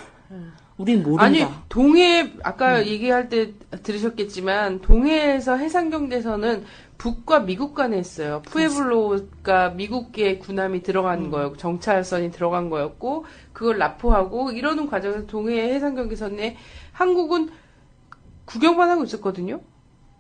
S9: 우린 모른다.
S8: 아니 동해 아까 얘기할 때 들으셨겠지만 동해에서 해상경제선은 북과 미국 간에 했어요. 푸에블로가 미국계 군함이 들어간 거였고 정찰선이 들어간 거였고 그걸 납포하고 이러는 과정에서 동해 해상경계선에 한국은 구경만 하고 있었거든요.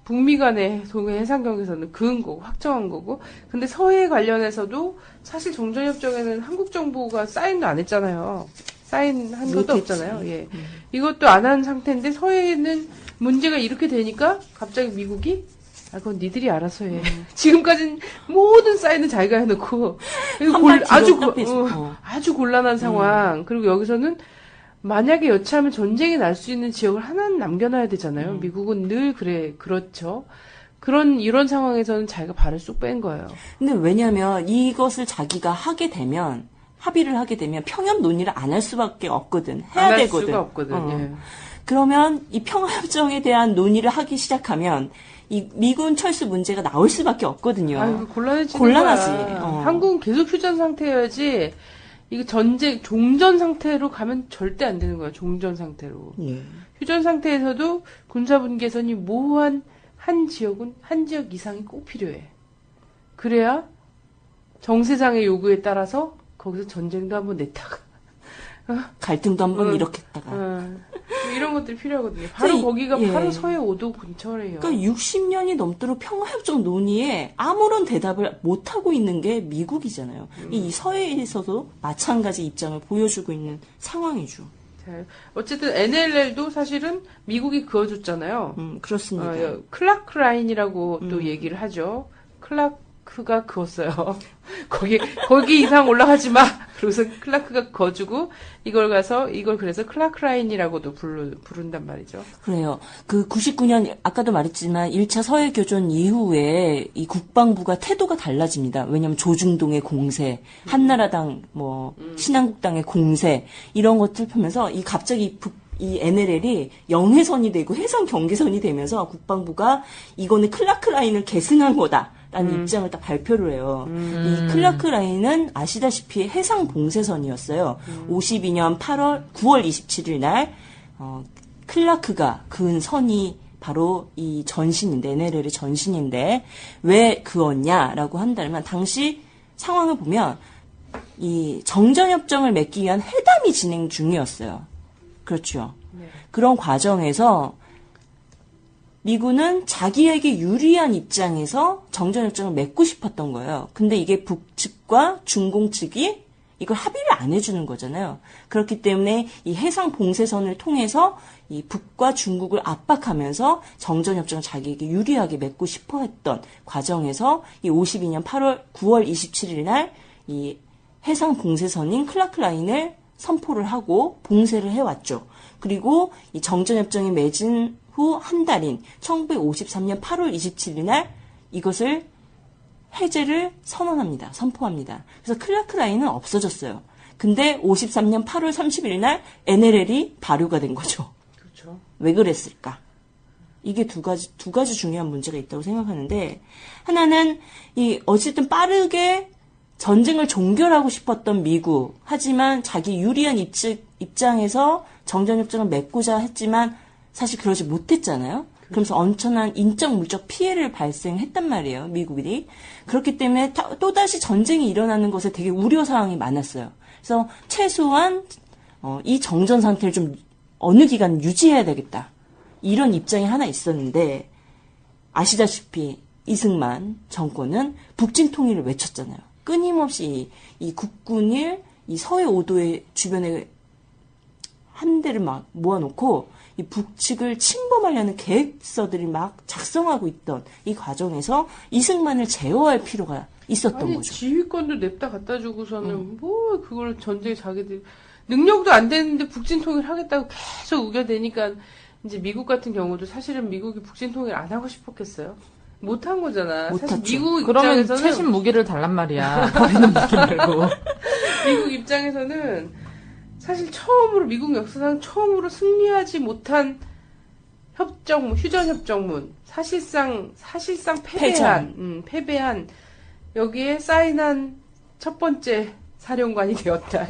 S8: 북미 간의 동해 해상경계선은 그은 거고 확정한 거고. 근데 서해 관련해서도 사실 정전협정에는 한국 정부가 사인도 안 했잖아요. 사인한 것도 없잖아요. 예. 이것도 안 한 상태인데 서해에는 문제가 이렇게 되니까 갑자기 미국이 그건 니들이 알아서 해. 지금까지는 모든 사인은 자기가 해놓고 아주 곤란한 상황. 그리고 여기서는 만약에 여차하면 전쟁이 날 수 있는 지역을 하나는 남겨놔야 되잖아요. 미국은 늘 그렇죠. 이런 상황에서는 자기가 발을 쑥 뺀 거예요.
S9: 근데 왜냐면 이것을 자기가 합의를 하게 되면 평협 논의를 안 할 수밖에 없거든. 해야 되거든.
S8: 할 수가 없거든. 예.
S9: 그러면 이 평화협정에 대한 논의를 하기 시작하면 이 미군 철수 문제가 나올 수밖에 없거든요. 곤란하지.
S8: 한국은 계속 휴전 상태여야지. 이거 종전 상태로 가면 절대 안 되는 거야. 종전 상태로.
S9: 예.
S8: 휴전 상태에서도 군사분계선이 모호한 한 지역 이상이 꼭 필요해. 그래야 정세상의 요구에 따라서 거기서 전쟁도 한번 냈다가
S9: 갈등도 한번 일으켰다가
S8: 이런 것들이 필요하거든요. 바로 거기가 바로 서해 5도 근처래요.
S9: 그러니까 60년이 넘도록 평화협정 논의에 아무런 대답을 못하고 있는 게 미국이잖아요. 이 서해에서도 마찬가지 입장을 보여주고 있는 상황이죠.
S8: 잘. 어쨌든 NLL도 사실은 미국이 그어줬잖아요.
S9: 그렇습니다.
S8: 클라크 라인이라고 또 얘기를 하죠. 클라크가 그었어요. 거기 이상 올라가지 마. 그래서 클라크가 그어주고 이걸 그래서 클라크 라인이라고도 부른단 말이죠.
S9: 그래요. 그 99년 아까도 말했지만 1차 서해 교전 이후에 이 국방부가 태도가 달라집니다. 왜냐하면 조중동의 공세, 한나라당 신한국당의 공세 이런 것들 보면서 이 갑자기 이 NLL이 영해선이 되고 해상 경계선이 되면서 국방부가 이거는 클라크 라인을 계승한 거다라는 입장을 딱 발표를 해요. 이 클라크 라인은 아시다시피 해상 봉쇄선이었어요. 52년 9월 27일 날 클라크가 그은 선이 바로 이 전신인데 NLL의 전신인데 왜 그었냐라고 한다면 당시 상황을 보면 이 정전협정을 맺기 위한 회담이 진행 중이었어요. 그렇죠. 네. 그런 과정에서 미군은 자기에게 유리한 입장에서 정전협정을 맺고 싶었던 거예요. 근데 이게 북측과 중공 측이 이걸 합의를 안 해주는 거잖아요. 그렇기 때문에 이 해상 봉쇄선을 통해서 이 북과 중국을 압박하면서 정전협정을 자기에게 유리하게 맺고 싶어 했던 과정에서 이 52년 9월 27일 날 이 해상 봉쇄선인 클라크 라인을 선포를 하고 봉쇄를 해왔죠. 그리고 이 정전협정이 맺은 후 한 달인 1953년 8월 27일 날 이것을 해제를 선포합니다. 그래서 클라크 라인은 없어졌어요. 근데 53년 8월 30일 날 NLL이 발효가 된 거죠.
S8: 그렇죠.
S9: 왜 그랬을까? 이게 두 가지 중요한 문제가 있다고 생각하는데 하나는 이 어쨌든 빠르게 전쟁을 종결하고 싶었던 미국. 하지만 자기 유리한 입장에서 정전협정을 맺고자 했지만 사실 그러지 못했잖아요. 그러면서 엄청난 인적 물적 피해를 발생했단 말이에요. 미국이. 그렇기 때문에 또다시 전쟁이 일어나는 것에 되게 우려사항이 많았어요. 그래서 최소한 이 정전 상태를 좀 어느 기간 유지해야 되겠다. 이런 입장이 하나 있었는데 아시다시피 이승만 정권은 북진 통일을 외쳤잖아요. 끊임없이 이 국군을 이 서해 5도의 주변에 함대를 막 모아놓고 이 북측을 침범하려는 계획서들이 막 작성하고 있던 이 과정에서 이승만을 제어할 필요가 있었던 거죠.
S8: 지휘권도 냅다 갖다 주고서는 뭐 그걸 전쟁 자기들 능력도 안 되는데 북진 통일 하겠다고 계속 우겨대니까 이제 미국 같은 경우도 사실은 미국이 북진 통일 안 하고 싶었겠어요. 못한 거잖아.
S9: 못했죠.
S8: 사실 미국
S10: 그러면
S8: 입장에서는
S10: 최신 무기를 달란 말이야. 버리는 무기 말고.
S8: 미국 입장에서는 사실 미국 역사상 처음으로 승리하지 못한 휴전협정문, 사실상 패배한, 여기에 사인한 첫 번째 사령관이 되었다.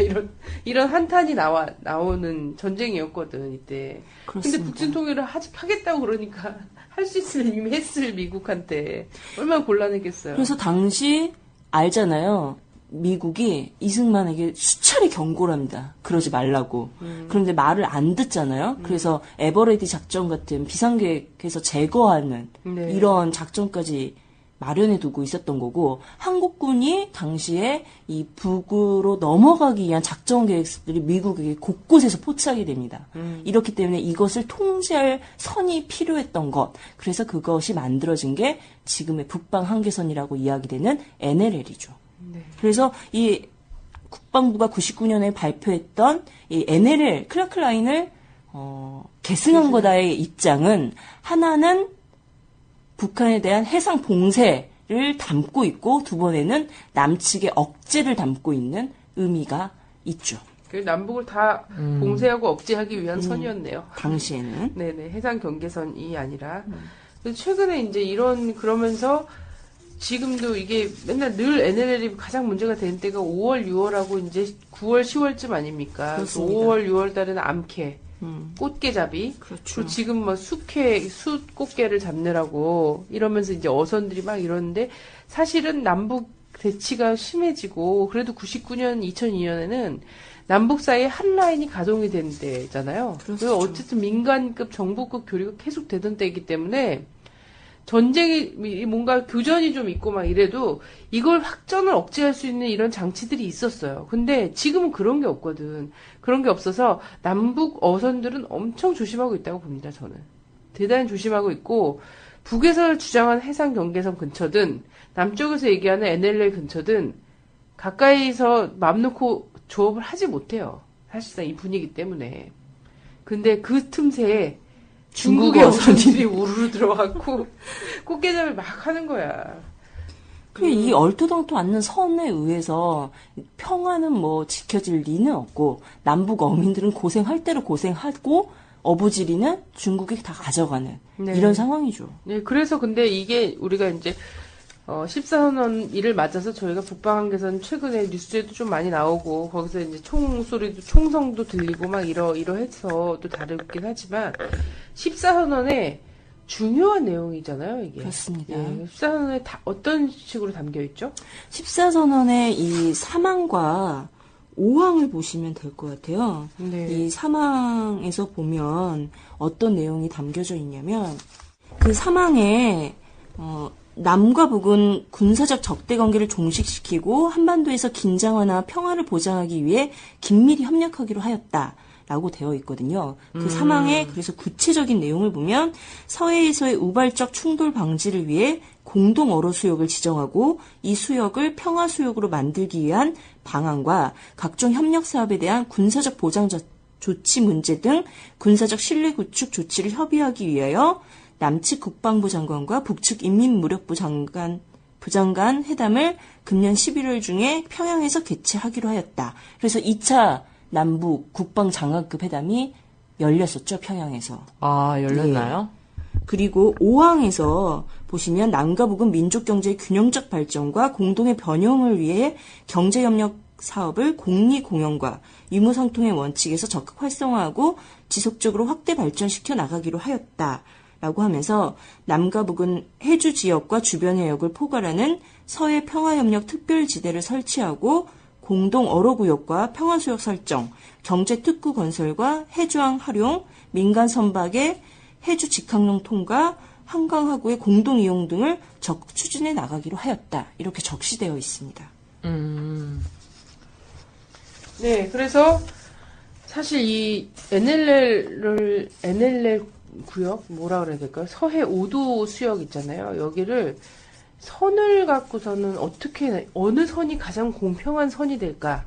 S8: 이런 한탄이 나오는 전쟁이었거든, 이때.
S9: 그렇습니다.
S8: 근데 북진 통일을 하겠다고 그러니까 할 수 있으면 이미 했을 미국한테 얼마나 곤란했겠어요.
S9: 그래서 당시 알잖아요. 미국이 이승만에게 수차례 경고를 합니다. 그러지 말라고. 그런데 말을 안 듣잖아요. 그래서 에버레디 작전 같은 비상계획에서 제거하는 이런 작전까지 마련해 두고 있었던 거고 한국군이 당시에 이 북으로 넘어가기 위한 작전 계획들이 미국에게 곳곳에서 포착이 됩니다. 이렇기 때문에 이것을 통제할 선이 필요했던 것. 그래서 그것이 만들어진 게 지금의 북방 한계선이라고 이야기되는 NLL이죠.
S8: 네.
S9: 그래서 이 국방부가 99년에 발표했던 이 NLL 클라크 라인을 계승한 거다의 입장은 하나는 북한에 대한 해상 봉쇄를 담고 있고 두 번에는 남측의 억제를 담고 있는 의미가 있죠.
S8: 남북을 다 봉쇄하고 억제하기 위한 선이었네요.
S9: 당시에는.
S8: 네네, 해상 경계선이 아니라. 최근에 이제 그러면서 지금도 이게 맨날 늘 NLL이 가장 문제가 되는 때가 5월, 6월하고 이제 9월, 10월쯤 아닙니까?
S9: 그렇습니다.
S8: 5월, 6월 달에는 암캐, 꽃게잡이.
S9: 그렇죠.
S8: 그리고 지금 뭐 숫꽃게를 잡느라고 이러면서 이제 어선들이 막 이러는데 사실은 남북 대치가 심해지고 그래도 99년, 2002년에는 남북 사이에 한 라인이 가동이 된 때잖아요. 그래서 어쨌든 민간급, 정부급 교류가 계속 되던 때이기 때문에 전쟁이 뭔가 교전이 좀 있고 막 이래도 이걸 확전을 억제할 수 있는 이런 장치들이 있었어요. 근데 지금은 그런 게 없거든. 그런 게 없어서 남북 어선들은 엄청 조심하고 있다고 봅니다. 저는 대단히 조심하고 있고 북에서 주장한 해상 경계선 근처든 남쪽에서 얘기하는 NLL 근처든 가까이서 맘 놓고 조업을 하지 못해요. 사실상 이 분위기 때문에. 근데 그 틈새에 중국의 어선들이 우르르 들어왔고 꽃게잡이 막 하는 거야.
S9: 이 얼토당토 않는 선에 의해서 평화는 뭐 지켜질 리는 없고 남북 어민들은 고생할 대로 고생하고 어부지리는 중국이 다 가져가는
S8: 네.
S9: 이런 상황이죠.
S8: 네, 그래서 근데 이게 우리가 이제 14선언일을 맞아서 저희가 북방한계선 최근에 뉴스에도 좀 많이 나오고 거기서 이제 총소리도 총성도 들리고 막 이러해서 또 다르긴 하지만 14선언에 중요한 내용이잖아요, 이게.
S9: 그렇습니다.
S8: 예, 14선언에 어떤 식으로 담겨 있죠?
S9: 14선언의 이 3항과 5항을 보시면 될 것 같아요.
S8: 네.
S9: 이 3항에서 보면 어떤 내용이 담겨져 있냐면 그 3항에 남과 북은 군사적 적대 관계를 종식시키고 한반도에서 긴장화나 평화를 보장하기 위해 긴밀히 협력하기로 하였다라고 되어 있거든요. 그 3항의 그래서 구체적인 내용을 보면 서해에서의 우발적 충돌 방지를 위해 공동 어로 수역을 지정하고 이 수역을 평화 수역으로 만들기 위한 방안과 각종 협력 사업에 대한 군사적 보장 조치 문제 등 군사적 신뢰 구축 조치를 협의하기 위하여 남측 국방부 장관과 북측 인민무력부 부장관 회담을 금년 11월 중에 평양에서 개최하기로 하였다. 그래서 2차 남북 국방 장관급 회담이 열렸었죠, 평양에서.
S10: 아, 열렸나요?
S9: 네. 그리고 5항에서 보시면 남과 북은 민족 경제의 균형적 발전과 공동의 변형을 위해 경제협력 사업을 공리공영과 유무상통의 원칙에서 적극 활성화하고 지속적으로 확대 발전시켜 나가기로 하였다라고 하면서 남과 북은 해주 지역과 주변 해역을 포괄하는 서해 평화협력 특별지대를 설치하고 공동 어로구역과 평화수역 설정, 경제특구 건설과 해주항 활용, 민간 선박의 해주 직항용 통과, 한강하구의 공동 이용 등을 적극 추진해 나가기로 하였다. 이렇게 적시되어 있습니다.
S8: 네, 그래서 사실 이 NLL 구역 뭐라 그래야 될까요? 서해 5도 수역 있잖아요. 여기를 선을 갖고서는 어느 선이 가장 공평한 선이 될까?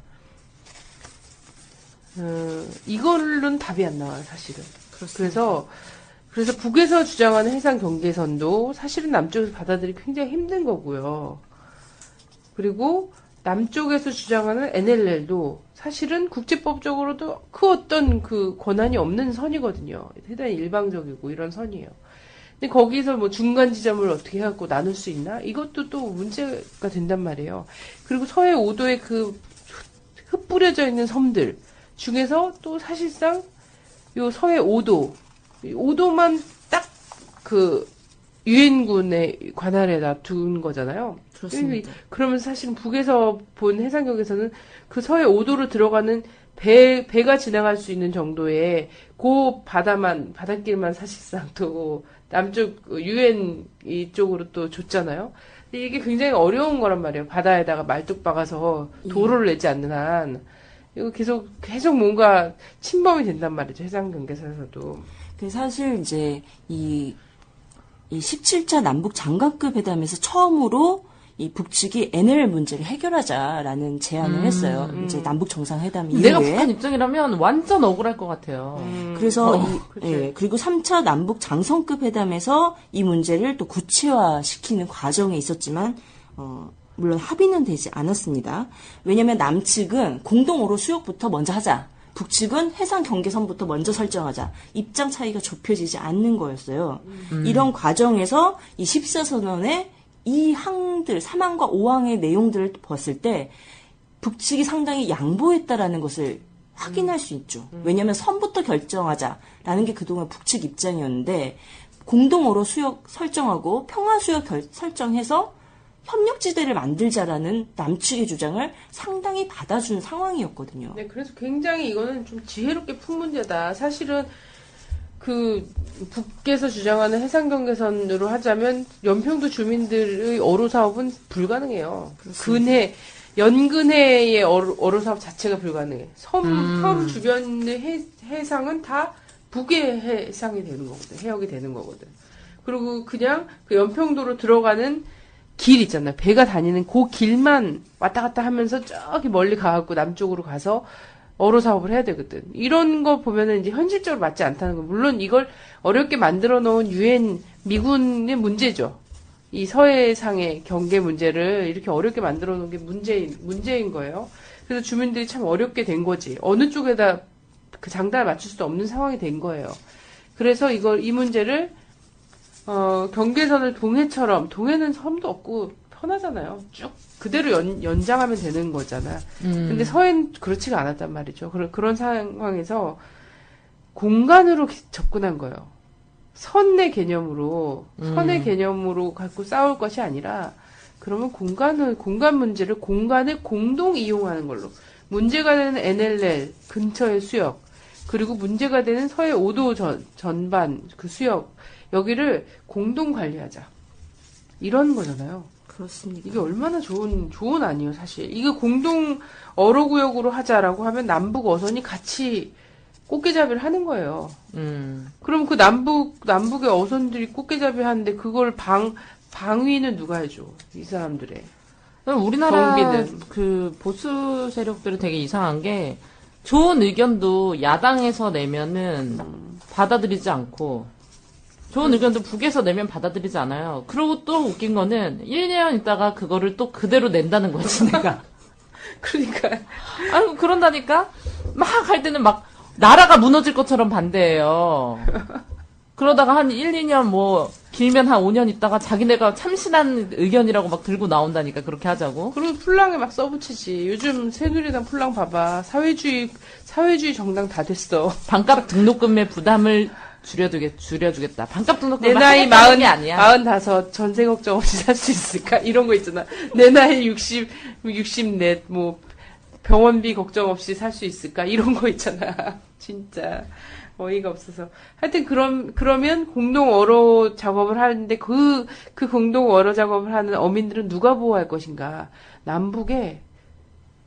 S8: 이걸로는 답이 안 나와요, 사실은. 그래서 북에서 주장하는 해상 경계선도 사실은 남쪽에서 받아들이기 굉장히 힘든 거고요. 그리고 남쪽에서 주장하는 NLL도 사실은 국제법적으로도 어떤 권한이 없는 선이거든요. 대단히 일방적이고 이런 선이에요. 근데 거기서 뭐 중간 지점을 어떻게 해갖고 나눌 수 있나? 이것도 또 문제가 된단 말이에요. 그리고 서해 5도에 흩뿌려져 있는 섬들 중에서 또 사실상 요 서해 5도만 딱 유엔군의 관할에다 둔 거잖아요.
S9: 그렇습니다.
S8: 그러면 사실은 북에서 본 해상경에서는 그 서해 5도로 들어가는 배가 지나갈 수 있는 정도의 바닷길만 사실상 또 남쪽 유엔 이쪽으로 또 줬잖아요. 근데 이게 굉장히 어려운 거란 말이에요. 바다에다가 말뚝 박아서 도로를 내지 않는 한 이거 계속 뭔가 침범이 된단 말이죠. 해상경계선에서도.
S9: 사실 이제 이 17차 남북 장관급 회담에서 처음으로 이 북측이 NLL 문제를 해결하자라는 제안을 했어요. 이제 남북 정상회담 이후에.
S10: 내가 북한 입장이라면 완전 억울할 것 같아요.
S9: 그래서
S8: 그렇죠.
S9: 그리고 3차 남북 장성급 회담에서 이 문제를 또 구체화시키는 과정에 있었지만 물론 합의는 되지 않았습니다. 왜냐하면 남측은 공동어로 수역부터 먼저 하자. 북측은 해상 경계선부터 먼저 설정하자. 입장 차이가 좁혀지지 않는 거였어요. 이런 과정에서 이 14선언의 이 항들, 3항과 5항의 내용들을 봤을 때 북측이 상당히 양보했다라는 것을 확인할 수 있죠. 왜냐하면 선부터 결정하자라는 게 그동안 북측 입장이었는데 공동어로 수역 설정하고 평화수역 설정해서 협력지대를 만들자라는 남측의 주장을 상당히 받아준 상황이었거든요.
S8: 네, 그래서 굉장히 이거는 좀 지혜롭게 푼 문제다. 사실은 그 북께서 주장하는 해상 경계선으로 하자면 연평도 주민들의 어로 사업은 불가능해요. 연근해의 어로 사업 자체가 불가능해. 섬 주변의 해상은 다 북의 해상이 되는 거거든. 해역이 되는 거거든. 그리고 그냥 그 연평도로 들어가는 길 있잖아요. 배가 다니는 그 길만 왔다 갔다 하면서 저기 멀리 가갖고 남쪽으로 가서 어로 사업을 해야 되거든. 이런 거 보면은 이제 현실적으로 맞지 않다는 거. 물론 이걸 어렵게 만들어 놓은 미군의 문제죠. 이 서해상의 경계 문제를 이렇게 어렵게 만들어 놓은 게 문제인 거예요. 그래서 주민들이 참 어렵게 된 거지. 어느 쪽에다 그 장단을 맞출 수도 없는 상황이 된 거예요. 그래서 이 문제를 경계선을 동해는 섬도 없고 편하잖아요. 쭉 그대로 연장하면 되는 거잖아. 근데 서해는 그렇지가 않았단 말이죠. 그런 상황에서 공간으로 접근한 거예요. 선의 개념으로 갖고 싸울 것이 아니라, 그러면 공간 문제를 공간을 공동 이용하는 걸로. 문제가 되는 NLL 근처의 수역, 그리고 문제가 되는 서해 5도 전반 그 수역, 여기를 공동 관리하자. 이런 거잖아요.
S9: 그렇습니다. 이게
S8: 얼마나 좋은 아니에요, 사실. 이거 공동 어로구역으로 하자라고 하면 남북 어선이 같이 꽃게잡이를 하는 거예요. 그럼 그 남북의 어선들이 꽃게잡이 하는데 그걸 방위는 누가 해줘? 이 사람들의.
S10: 우리나라
S8: 경비는.
S10: 그 보수 세력들은 되게 이상한 게, 좋은 의견도 야당에서 내면은 받아들이지 않고, 좋은 의견도 북에서 내면 받아들이지 않아요. 그리고 또 웃긴 거는 1년 있다가 그거를 또 그대로 낸다는 거지, 내가.
S8: 그러니까.
S10: 아니, 그런다니까? 막 할 때는 막 나라가 무너질 것처럼 반대해요. 그러다가 한 1, 2년 길면 한 5년 있다가 자기네가 참신한 의견이라고 막 들고 나온다니까, 그렇게 하자고.
S8: 그리고 풀랑에 막 써붙이지. 요즘 새누리당 풀랑 봐봐. 사회주의 정당 다 됐어.
S10: 반값 등록금의 부담을 줄여주겠다. 반값 등록금
S8: 내 나이
S10: 게 아니야.
S8: 45 전세 걱정 없이 살 수 있을까? 이런 거 있잖아. 내 나이 64 병원비 걱정 없이 살 수 있을까? 이런 거 있잖아. 진짜 어이가 없어서. 하여튼 그러면 공동 어로 작업을 하는데 그 공동 어로 작업을 하는 어민들은 누가 보호할 것인가? 남북의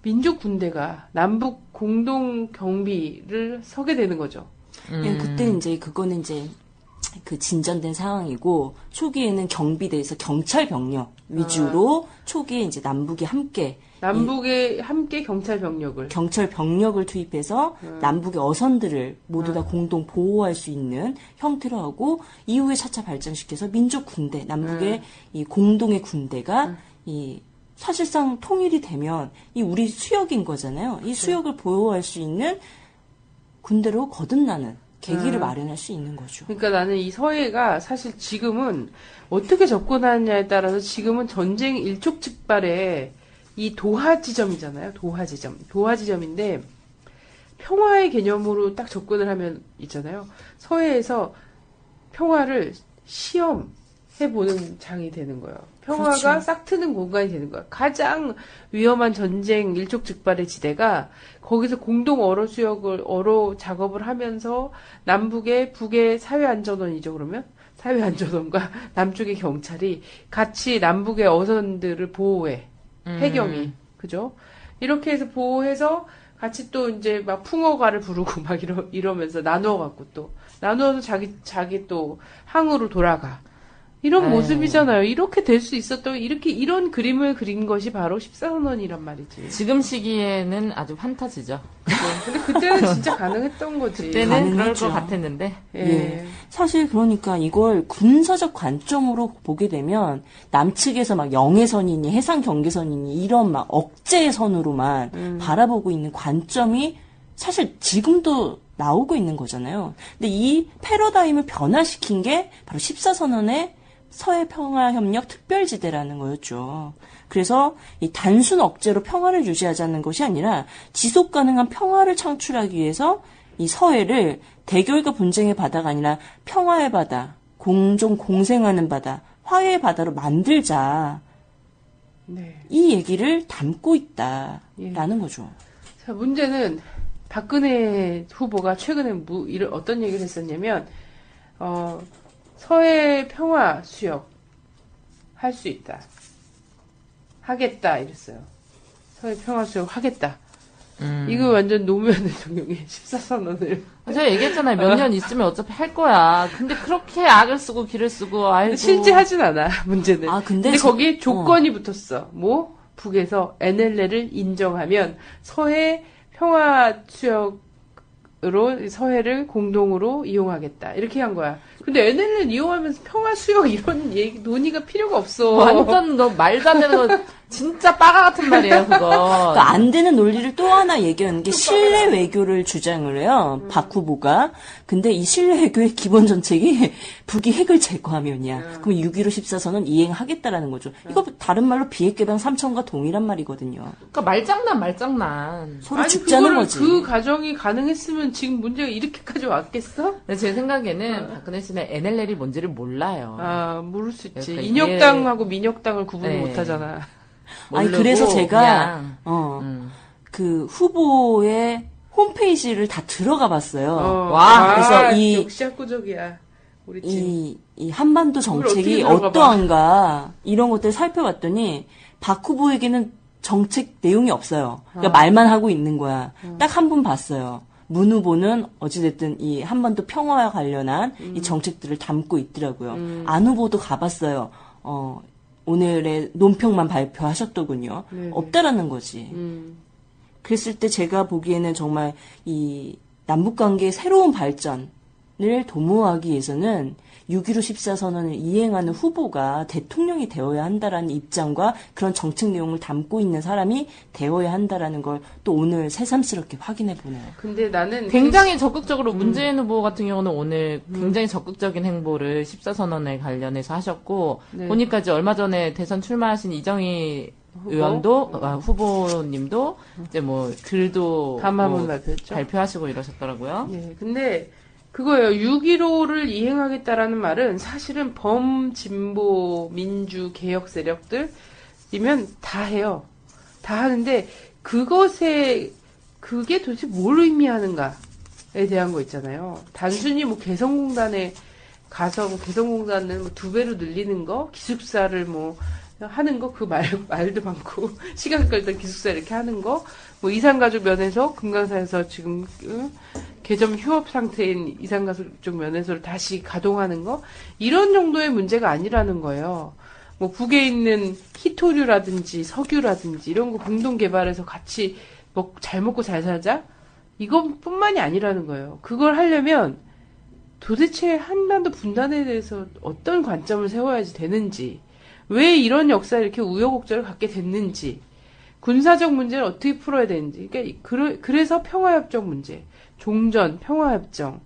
S8: 민족 군대가 남북 공동 경비를 서게 되는 거죠.
S9: 그때 그거는 그 진전된 상황이고, 초기에는 경비대에서 경찰 병력 위주로 초기에 남북이 함께
S8: 경찰
S9: 병력을 투입해서 남북의 어선들을 모두 다 공동 보호할 수 있는 형태로 하고, 이후에 차차 발전시켜서 민족 군대, 남북의 이 공동의 군대가 사실상 통일이 되면 우리 수역인 거잖아요. 이 수역을 보호할 수 있는 군대로 거듭나는 계기를 마련할 수 있는 거죠.
S8: 그러니까 나는 이 서해가 사실 지금은 어떻게 접근하느냐에 따라서 지금은 전쟁 일촉즉발의 이 도하 지점이잖아요. 도하 지점인데 평화의 개념으로 딱 접근을 하면 있잖아요. 서해에서 평화를 시험해보는 장이 되는 거예요. 평화가
S9: 그렇죠.
S8: 싹 트는 공간이 되는 거야. 가장 위험한 전쟁 일촉즉발의 지대가 거기서 공동 어로 작업을 하면서 북의 사회안전원이죠, 그러면? 사회안전원과 남쪽의 경찰이 같이 남북의 어선들을 보호해. 해경이. 그죠? 이렇게 해서 보호해서 같이 또 막 풍어가를 부르고 막 이러면서 나누어서 자기 또 항으로 돌아가. 이런 모습이잖아요. 이렇게 될 수 있었던, 이런 그림을 그린 것이 바로 14선언이란 말이지.
S10: 지금 시기에는 아주 판타지죠.
S8: 근데 그때는 진짜 가능했던 거지.
S10: 그때는 그럴 것 같았는데.
S9: 예. 사실 그러니까 이걸 군사적 관점으로 보게 되면 남측에서 막 영해선이니 해상 경계선이니 이런 막 억제선으로만 바라보고 있는 관점이 사실 지금도 나오고 있는 거잖아요. 근데 이 패러다임을 변화시킨 게 바로 14선언의 서해평화협력 특별지대라는 거였죠. 그래서 이 단순 억제로 평화를 유지하자는 것이 아니라 지속 가능한 평화를 창출하기 위해서 이 서해를 대결과 분쟁의 바다가 아니라 평화의 바다, 공존 공생하는 바다, 화해의 바다로 만들자.
S8: 네.
S9: 이 얘기를 담고 있다라는 거죠.
S8: 자, 문제는 박근혜 후보가 최근에 어떤 얘기를 했었냐면 서해 평화 수역 할 수 있다. 하겠다 이랬어요. 서해 평화 수역 하겠다. 이거 완전 노무현 대통령의 14선언을.
S10: 제가 얘기했잖아요. 몇 년 있으면 어차피 할 거야. 근데 그렇게 악을 쓰고 길을 쓰고, 아이고.
S8: 실제 하진 않아, 문제는.
S9: 근데
S8: 거기에 조건이 붙었어. 뭐? 북에서 NLL을 인정하면 서해 평화 수역으로 서해를 공동으로 이용하겠다. 이렇게 한 거야. 근데 NLL 이용하면서 평화 수역 이런 얘기, 논의가 필요가 없어.
S10: 완전 너 말도 안 되는 거, 진짜 빠가 같은 말이에요, 그거.
S9: 그러니까 안 되는 논리를 또 하나 얘기하는 게 실내 외교를 주장을 해요. 박 후보가. 근데 이 실내 외교의 기본 정책이 북이 핵을 제거하면이야. 그럼 6.15 14선언 이행하겠다라는 거죠. 이거 다른 말로 비핵 개방 3천과 동일한 말이거든요.
S10: 그러니까 말장난.
S9: 서로 죽자는 거지.
S8: 그 과정이 가능했으면 지금 문제가 이렇게까지 왔겠어?
S10: 근데 제 생각에는 박근혜 씨는 NLL이 뭔지를 몰라요.
S8: 모를 수 있지.
S10: 그러니까
S8: 인혁당하고 민혁당을 구분을
S10: 네.
S8: 못하잖아.
S9: 아니 그래서 제가 그 후보의 홈페이지를 다 들어가 봤어요. 그래서
S8: 역시 학구적이야. 우리 팀.
S9: 이 한반도 정책이 어떠한가 이런 것들 살펴봤더니 박 후보에게는 정책 내용이 없어요. 그러니까 말만 하고 있는 거야. 딱 한 분 봤어요. 문 후보는 어찌됐든 이 한반도 평화와 관련한 이 정책들을 담고 있더라고요. 안 후보도 가봤어요. 오늘의 논평만 발표하셨더군요. 네네. 없다라는 거지. 그랬을 때 제가 보기에는 정말 이 남북관계의 새로운 발전을 도모하기 위해서는 6.15 14선언을 이행하는 후보가 대통령이 되어야 한다라는 입장과 그런 정책 내용을 담고 있는 사람이 되어야 한다라는 걸 또 오늘 새삼스럽게 확인해 보네요.
S8: 근데 나는
S10: 굉장히 적극적으로 문재인 후보 같은 경우는 오늘 굉장히 적극적인 행보를 14선언에 관련해서 하셨고
S8: 네.
S10: 보니까 이제 얼마 전에 대선 출마하신 이정희 의원도 후보님도 이제 뭐 글도
S8: 담화문
S10: 발표하시고 이러셨더라고요.
S8: 예, 근데 그거예요. 6.15를 이행하겠다라는 말은 사실은 범진보 민주 개혁 세력들이면 다 해요. 다 하는데 그게 도대체 뭘 의미하는가에 대한 거 있잖아요. 단순히 뭐 개성공단에 가서 뭐 개성공단을 뭐 2배로 늘리는 거, 기숙사를 뭐 하는 거, 그 말도 많고, 시간 끌던 기숙사 이렇게 하는 거, 뭐 이산가족 면에서, 금강산에서 지금, 개점 휴업 상태인 이산가족 면에서를 다시 가동하는 거, 이런 정도의 문제가 아니라는 거예요. 뭐 북에 있는 희토류라든지 석유라든지 이런 거 공동 개발해서 같이 잘 먹고 잘 살자? 이것뿐만이 아니라는 거예요. 그걸 하려면 도대체 한반도 분단에 대해서 어떤 관점을 세워야지 되는지, 왜 이런 역사에 이렇게 우여곡절을 갖게 됐는지, 군사적 문제를 어떻게 풀어야 되는지, 그래서 평화협정 문제, 종전, 평화협정,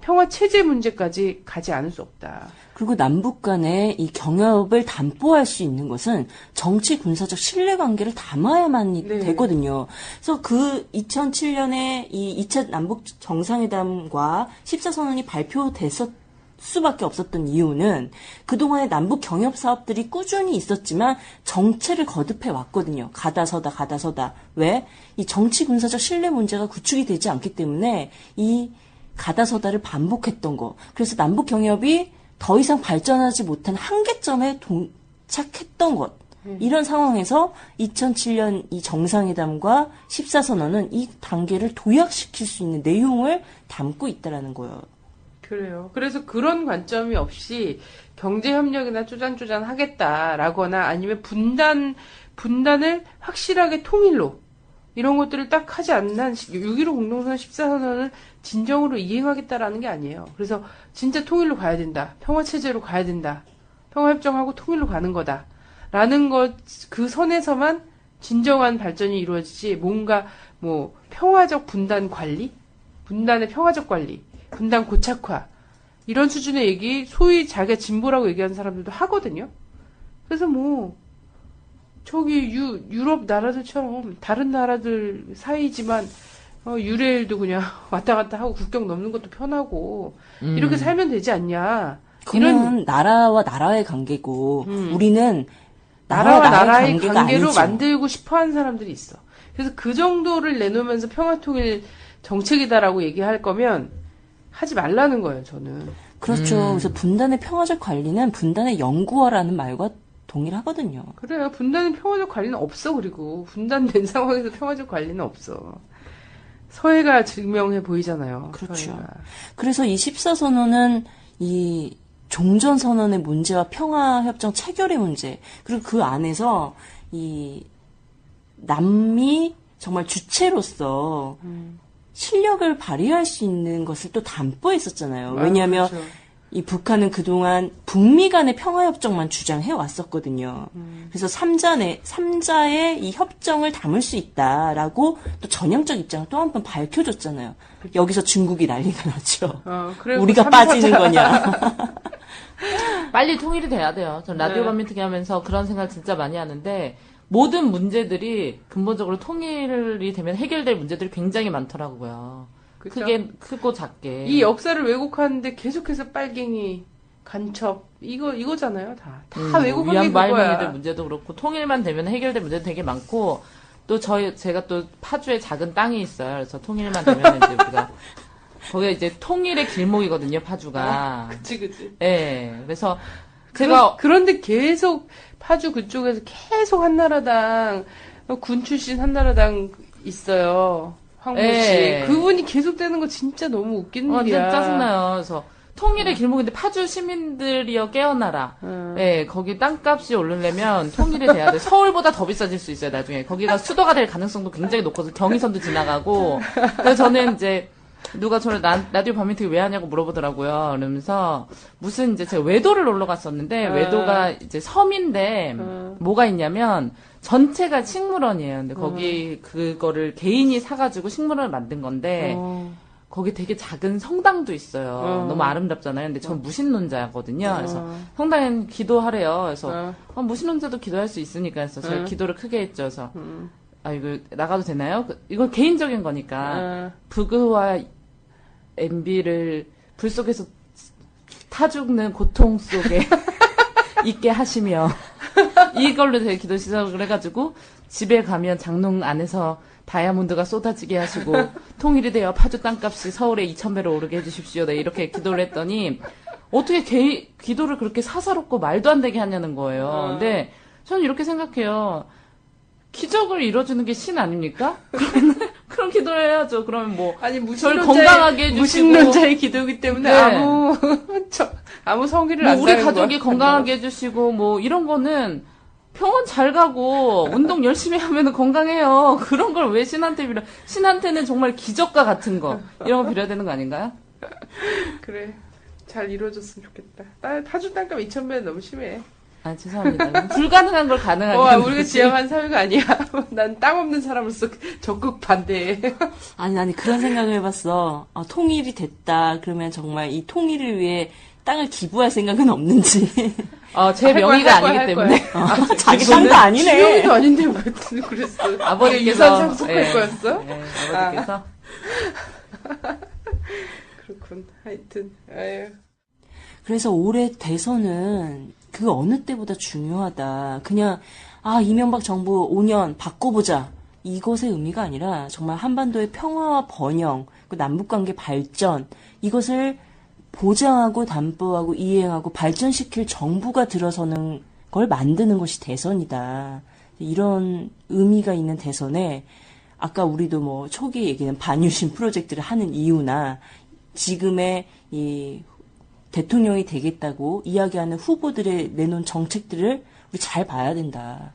S8: 평화체제 문제까지 가지 않을 수 없다.
S9: 그리고 남북 간의 이 경협을 담보할 수 있는 것은 정치 군사적 신뢰관계를 담아야만 되거든요. 그래서 그 2007년에 이 2차 남북 정상회담과 14선언이 발표됐을 수밖에 없었던 이유는 그동안의 남북 경협 사업들이 꾸준히 있었지만 정체를 거듭해 왔거든요. 가다서다. 왜? 이 정치 군사적 신뢰 문제가 구축이 되지 않기 때문에 이 가다서다를 반복했던 거. 그래서 남북 경협이 더 이상 발전하지 못한 한계점에 도착했던 것. 이런 상황에서 2007년 이 정상회담과 14선언은 이 단계를 도약시킬 수 있는 내용을 담고 있다라는 거예요.
S8: 그래요. 그래서 그런 관점이 없이 경제협력이나 쪼잔쪼잔 하겠다라거나 아니면 분단을 확실하게 통일로 이런 것들을 딱 하지 않는 6.15 공동선언 14선언을 진정으로 이행하겠다라는 게 아니에요. 그래서 진짜 통일로 가야 된다. 평화체제로 가야 된다. 평화협정하고 통일로 가는 거다. 라는 것, 그 선에서만 진정한 발전이 이루어지지, 뭔가, 뭐, 평화적 분단 관리? 분단의 평화적 관리? 분단 고착화? 이런 수준의 얘기, 소위 자기가 진보라고 얘기하는 사람들도 하거든요? 그래서 뭐, 저기, 유럽 나라들처럼, 다른 나라들 사이지만, 유레일도 그냥 왔다 갔다 하고 국경 넘는 것도 편하고, 이렇게 살면 되지 않냐.
S9: 이런 나라와 나라의 관계고, 우리는
S8: 나라와 나라의 관계로
S9: 아니죠.
S8: 만들고 싶어 하는 사람들이 있어. 그래서 그 정도를 내놓으면서 평화통일 정책이다라고 얘기할 거면, 하지 말라는 거예요, 저는.
S9: 그렇죠. 그래서 분단의 평화적 관리는 분단의 연구화라는 말과 동일하거든요.
S8: 그래요. 분단의 평화적 관리는 없어. 그리고 분단된 상황에서 평화적 관리는 없어. 서해가 증명해 보이잖아요.
S9: 그렇죠.
S8: 서해가.
S9: 그래서 이 14선언은 이 종전선언의 문제와 평화협정 체결의 문제, 그리고 그 안에서 이 남미 정말 주체로서 실력을 발휘할 수 있는 것을 또 담보했었잖아요. 왜냐하면
S8: 그렇죠.
S9: 이 북한은 그동안 북미 간의 평화협정만 주장해 왔었거든요. 그래서 3자의 이 협정을 담을 수 있다라고 또 전향적 입장을 또 한 번 밝혀줬잖아요. 여기서 중국이 난리가 나죠. 우리가 빠지는 거냐.
S10: 빨리 통일이 돼야 돼요. 전 라디오 밤미팅기 하면서 그런 생각 진짜 많이 하는데, 모든 문제들이 근본적으로 통일이 되면 해결될 문제들이 굉장히 많더라고요.
S8: 그쵸?
S10: 크게, 크고 작게.
S8: 이 역사를 왜곡하는데 계속해서 빨갱이, 간첩, 이거잖아요, 다. 다 왜곡한 게
S10: 위안부
S8: 그거야.
S10: 할머니들 문제도 그렇고, 통일만 되면 해결될 문제도 되게 많고, 또 제가 또 파주에 작은 땅이 있어요. 그래서 통일만 되면 이제 우리가, 거기가 이제 통일의 길목이거든요, 파주가.
S8: 그치.
S10: 예. 그래서
S8: 그런데 계속 파주 그쪽에서 계속 한나라당 군 출신 한나라당 있어요. 황모 씨.
S10: 예.
S8: 그분이 계속되는 거 진짜 너무 웃기는 일이야.
S10: 진짜 짜증나요. 그래서 통일의 길목인데 파주 시민들이여 깨어나라. 예, 거기 땅값이 오르려면 통일이 돼야 돼. 서울보다 더 비싸질 수 있어요, 나중에. 거기가 수도가 될 가능성도 굉장히 높거든요. 경의선도 지나가고. 그래서 저는 이제 누가 저를 라디오 밤미팅 왜 하냐고 물어보더라고요. 그러면서 무슨 이제 제가 외도를 놀러 갔었는데 외도가 이제 섬인데 뭐가 있냐면 전체가 식물원이에요. 근데 거기 그거를 개인이 사가지고 식물원을 만든 건데 거기 되게 작은 성당도 있어요. 너무 아름답잖아요. 근데 전 무신론자거든요. 그래서 성당엔 기도하래요. 그래서 무신론자도 기도할 수 있으니까 해서 제가 기도를 크게 했죠. 그래서 이거 나가도 되나요? 이건 개인적인 거니까. 부그와 MB를 불 속에서 타 죽는 고통 속에 있게 하시며, 이걸로 제가 기도 시작을 해가지고, 집에 가면 장롱 안에서 다이아몬드가 쏟아지게 하시고, 통일이 되어 파주 땅값이 서울에 2,000배로 오르게 해주십시오. 네, 이렇게 기도를 했더니, 어떻게 기도를 그렇게 사사롭고 말도 안 되게 하냐는 거예요. 근데 저는 이렇게 생각해요. 기적을 이뤄주는 게 신 아닙니까? 그런 기도를 해야죠. 그러면 뭐 저를 건강하게 해주시고
S8: 무신론자의 기도이기 때문에 아무 성의를 안
S10: 우리
S8: 다하는
S10: 가족이
S8: 거야.
S10: 건강하게 해주시고 뭐 이런 거는 병원 잘 가고 운동 열심히 하면 건강해요. 그런 걸 왜 신한테 빌어? 신한테는 정말 기적과 같은 거 이런 거 빌어야 되는 거 아닌가요?
S8: 그래. 잘 이루어졌으면 좋겠다. 파주 땅값 2,000배는 너무 심해.
S10: 죄송합니다. 불가능한 걸 가능하게.
S8: 우리가 지향한 사회가 아니야. 난 땅 없는 사람으로서 적극 반대해.
S9: 아니, 그런 생각을 해봤어. 통일이 됐다. 그러면 정말 이 통일을 위해 땅을 기부할 생각은 없는지.
S10: 제 명의가 아니기 때문에.
S9: 자기 땅도 아니네.
S8: 명의도 아닌데 왜 그랬어?
S10: 아버지께서.
S8: 유산 상속할 거였어?
S10: 네, 아버지께서.
S8: 그렇군. 하여튼, 아유.
S9: 그래서 올해 대선은 그 어느 때보다 중요하다. 그냥 이명박 정부 5년 바꿔보자. 이것의 의미가 아니라 정말 한반도의 평화와 번영, 그 남북관계 발전 이것을 보장하고 담보하고 이행하고 발전시킬 정부가 들어서는 걸 만드는 것이 대선이다. 이런 의미가 있는 대선에 아까 우리도 뭐 초기에 얘기한 반유신 프로젝트를 하는 이유나 지금의 이 대통령이 되겠다고 이야기하는 후보들의 내놓은 정책들을 우리 잘 봐야 된다.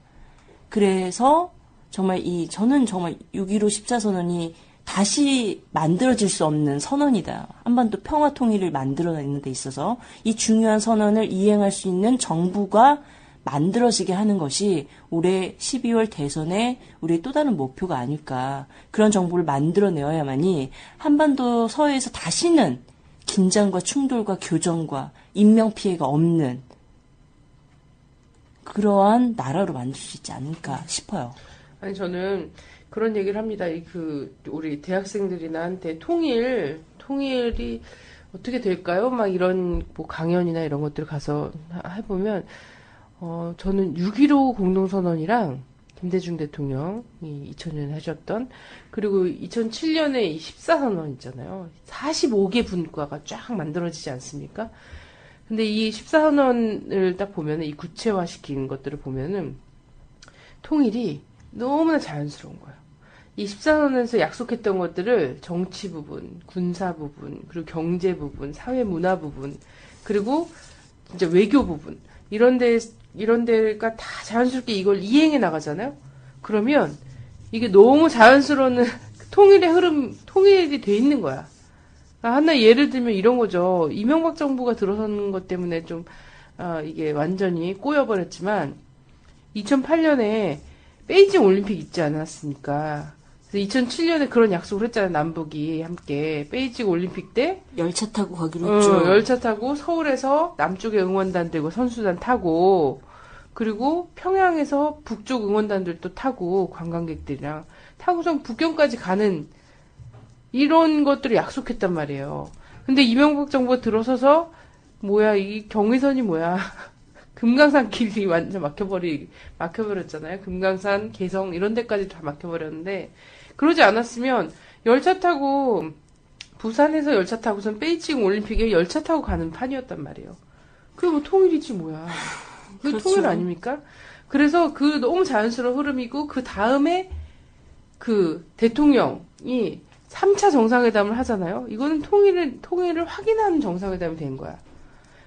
S9: 그래서 정말 저는 정말 6.15 14선언이 다시 만들어질 수 없는 선언이다. 한반도 평화 통일을 만들어내는 데 있어서 이 중요한 선언을 이행할 수 있는 정부가 만들어지게 하는 것이 올해 12월 대선의 우리의 또 다른 목표가 아닐까. 그런 정부를 만들어내어야만이 한반도 서해에서 다시는 긴장과 충돌과 교정과 인명피해가 없는 그러한 나라로 만들 수 있지 않을까 싶어요.
S8: 아니, 저는 그런 얘기를 합니다. 우리 대학생들이나 한테 통일이 어떻게 될까요? 막 이런 뭐 강연이나 이런 것들 가서 해보면, 저는 6.15 공동선언이랑 김대중 대통령이 2000년에 하셨던, 그리고 2007년에 이 14선언 있잖아요. 45개 분과가 쫙 만들어지지 않습니까? 근데 이 14선언을 딱 보면은, 이 구체화시킨 것들을 보면은 통일이 너무나 자연스러운 거예요. 이 14선언에서 약속했던 것들을 정치 부분, 군사 부분, 그리고 경제 부분, 사회 문화 부분, 그리고 진짜 외교 부분, 이런 데가 다 자연스럽게 이걸 이행해 나가잖아요? 그러면 이게 너무 자연스러운 통일의 흐름, 통일이 돼 있는 거야. 하나 예를 들면 이런 거죠. 이명박 정부가 들어서는 것 때문에 좀, 이게 완전히 꼬여버렸지만, 2008년에 베이징 올림픽 있지 않았습니까? 그래서 2007년에 그런 약속을 했잖아요. 남북이 함께. 베이징 올림픽 때.
S9: 열차 타고 가기로 했죠.
S8: 열차 타고 서울에서 남쪽에 응원단 들고 선수단 타고, 그리고 평양에서 북쪽 응원단들도 타고, 관광객들이랑 타고선 북경까지 가는 이런 것들을 약속했단 말이에요. 근데 이명박 정부가 들어서서 뭐야, 이 경의선이 뭐야. 금강산 길이 완전 막혀버렸잖아요. 금강산, 개성 이런 데까지 다 막혀버렸는데, 그러지 않았으면 열차 타고, 부산에서 열차 타고선 베이징 올림픽에 열차 타고 가는 판이었단 말이에요. 그게 뭐 통일이지 뭐야. 그게
S9: 그렇죠.
S8: 통일 아닙니까? 그래서 그 너무 자연스러운 흐름이고, 그 다음에 그 대통령이 3차 정상회담을 하잖아요. 이거는 통일을 확인하는 정상회담이 된 거야.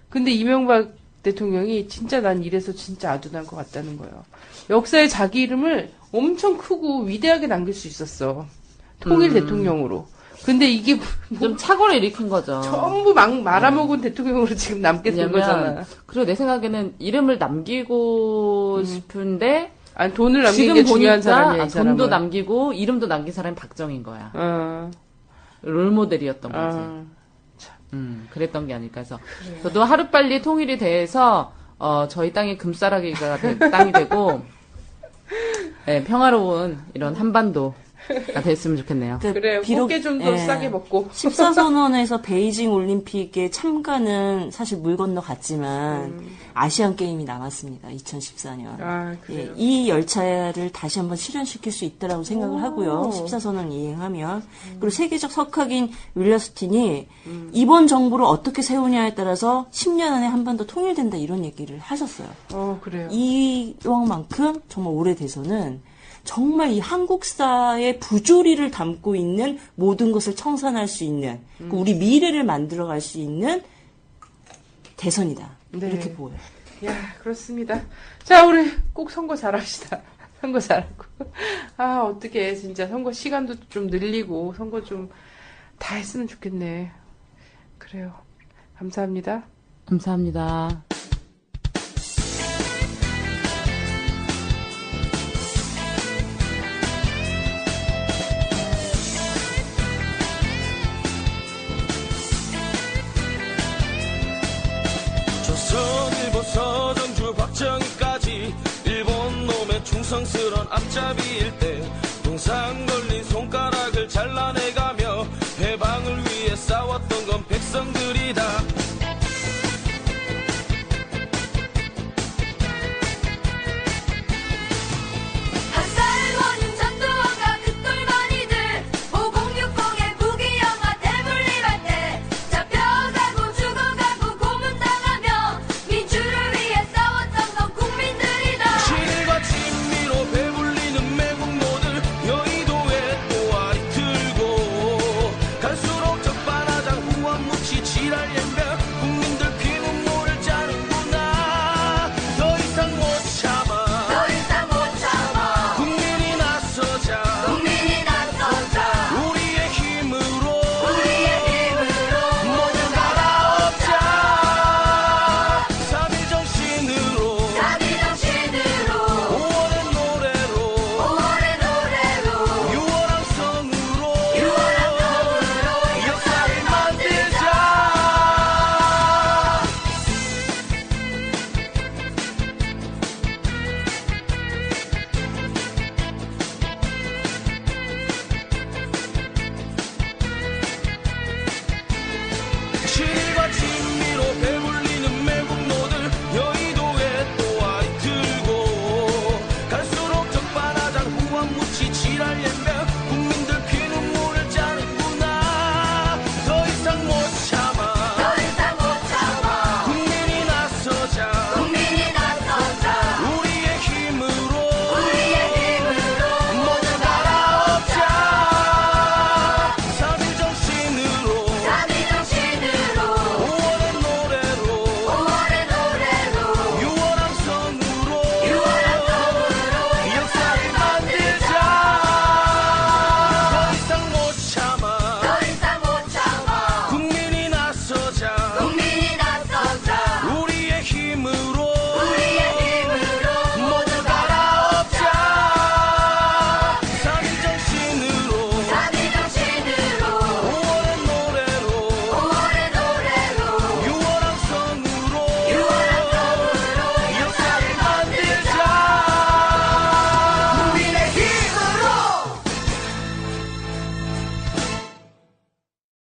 S8: 근데 이명박 대통령이 진짜 난 이래서 진짜 아둔한 것 같다는 거예요. 역사에 자기 이름을 엄청 크고 위대하게 남길 수 있었어. 통일 대통령으로. 근데 이게
S10: 좀 착오를 일으킨 거죠.
S8: 전부 말아먹은 대통령으로 지금 남게 된 거잖아.
S10: 그리고 내 생각에는 이름을 남기고 싶은데
S8: 아니, 돈을 남기는
S10: 지금
S8: 게 중요한
S10: 보니까
S8: 사람이야, 이 사람은.
S10: 돈도 남기고 이름도 남긴 사람이 박정희인 거야. 롤모델이었던 거지. 그랬던 게 아닐까 해서. 저도 하루빨리 통일이 돼서 저희 땅이 금싸라기가 땅이 되고 네, 평화로운 이런 한반도가 됐으면 좋겠네요.
S8: 그래, 꽃게 좀 더 싸게 먹고.
S9: 14선언에서 베이징 올림픽에 참가는 사실 물 건너 갔지만 아시안 게임이 남았습니다. 2014년.
S8: 아, 그래요?
S9: 이 열차를 다시 한번 실현시킬 수 있다라고 생각을 하고요. 14선언 이행하면. 그리고 세계적 석학인 윌러스틴이 이번 정부를 어떻게 세우냐에 따라서 10년 안에 한반도 통일된다 이런 얘기를 하셨어요.
S8: 그래요.
S9: 이왕만큼 정말 오래돼서는 정말 이 한국사의 부조리를 담고 있는 모든 것을 청산할 수 있는 우리 미래를 만들어갈 수 있는 대선이다.
S8: 네.
S9: 이렇게 보여요.
S8: 야, 그렇습니다. 자, 우리 꼭 선거 잘합시다. 선거 잘하고. 아, 어떡해. 진짜 선거 시간도 좀 늘리고 선거 좀 다 했으면 좋겠네. 그래요. 감사합니다.
S10: 감사합니다.
S11: 조선일보 서정주 박정희까지 일본 놈의 충성스런 앞잡이일 때 동상 걸린 손가락을 잘라내가며 해방을 위해 싸웠던 건 백성들이다.
S12: 한살원 전두환과 그 똘마니들 5060의 부귀영화 대물림할 때 잡혀가고 죽어가고 고문당하며 민주를 위해 싸웠던 건 국민들이다.
S11: 실과 진미로 배불리는 매국노들 여의도에 또아리 틀고 갈수록 적반하장 후원무치 지랄 연변 국민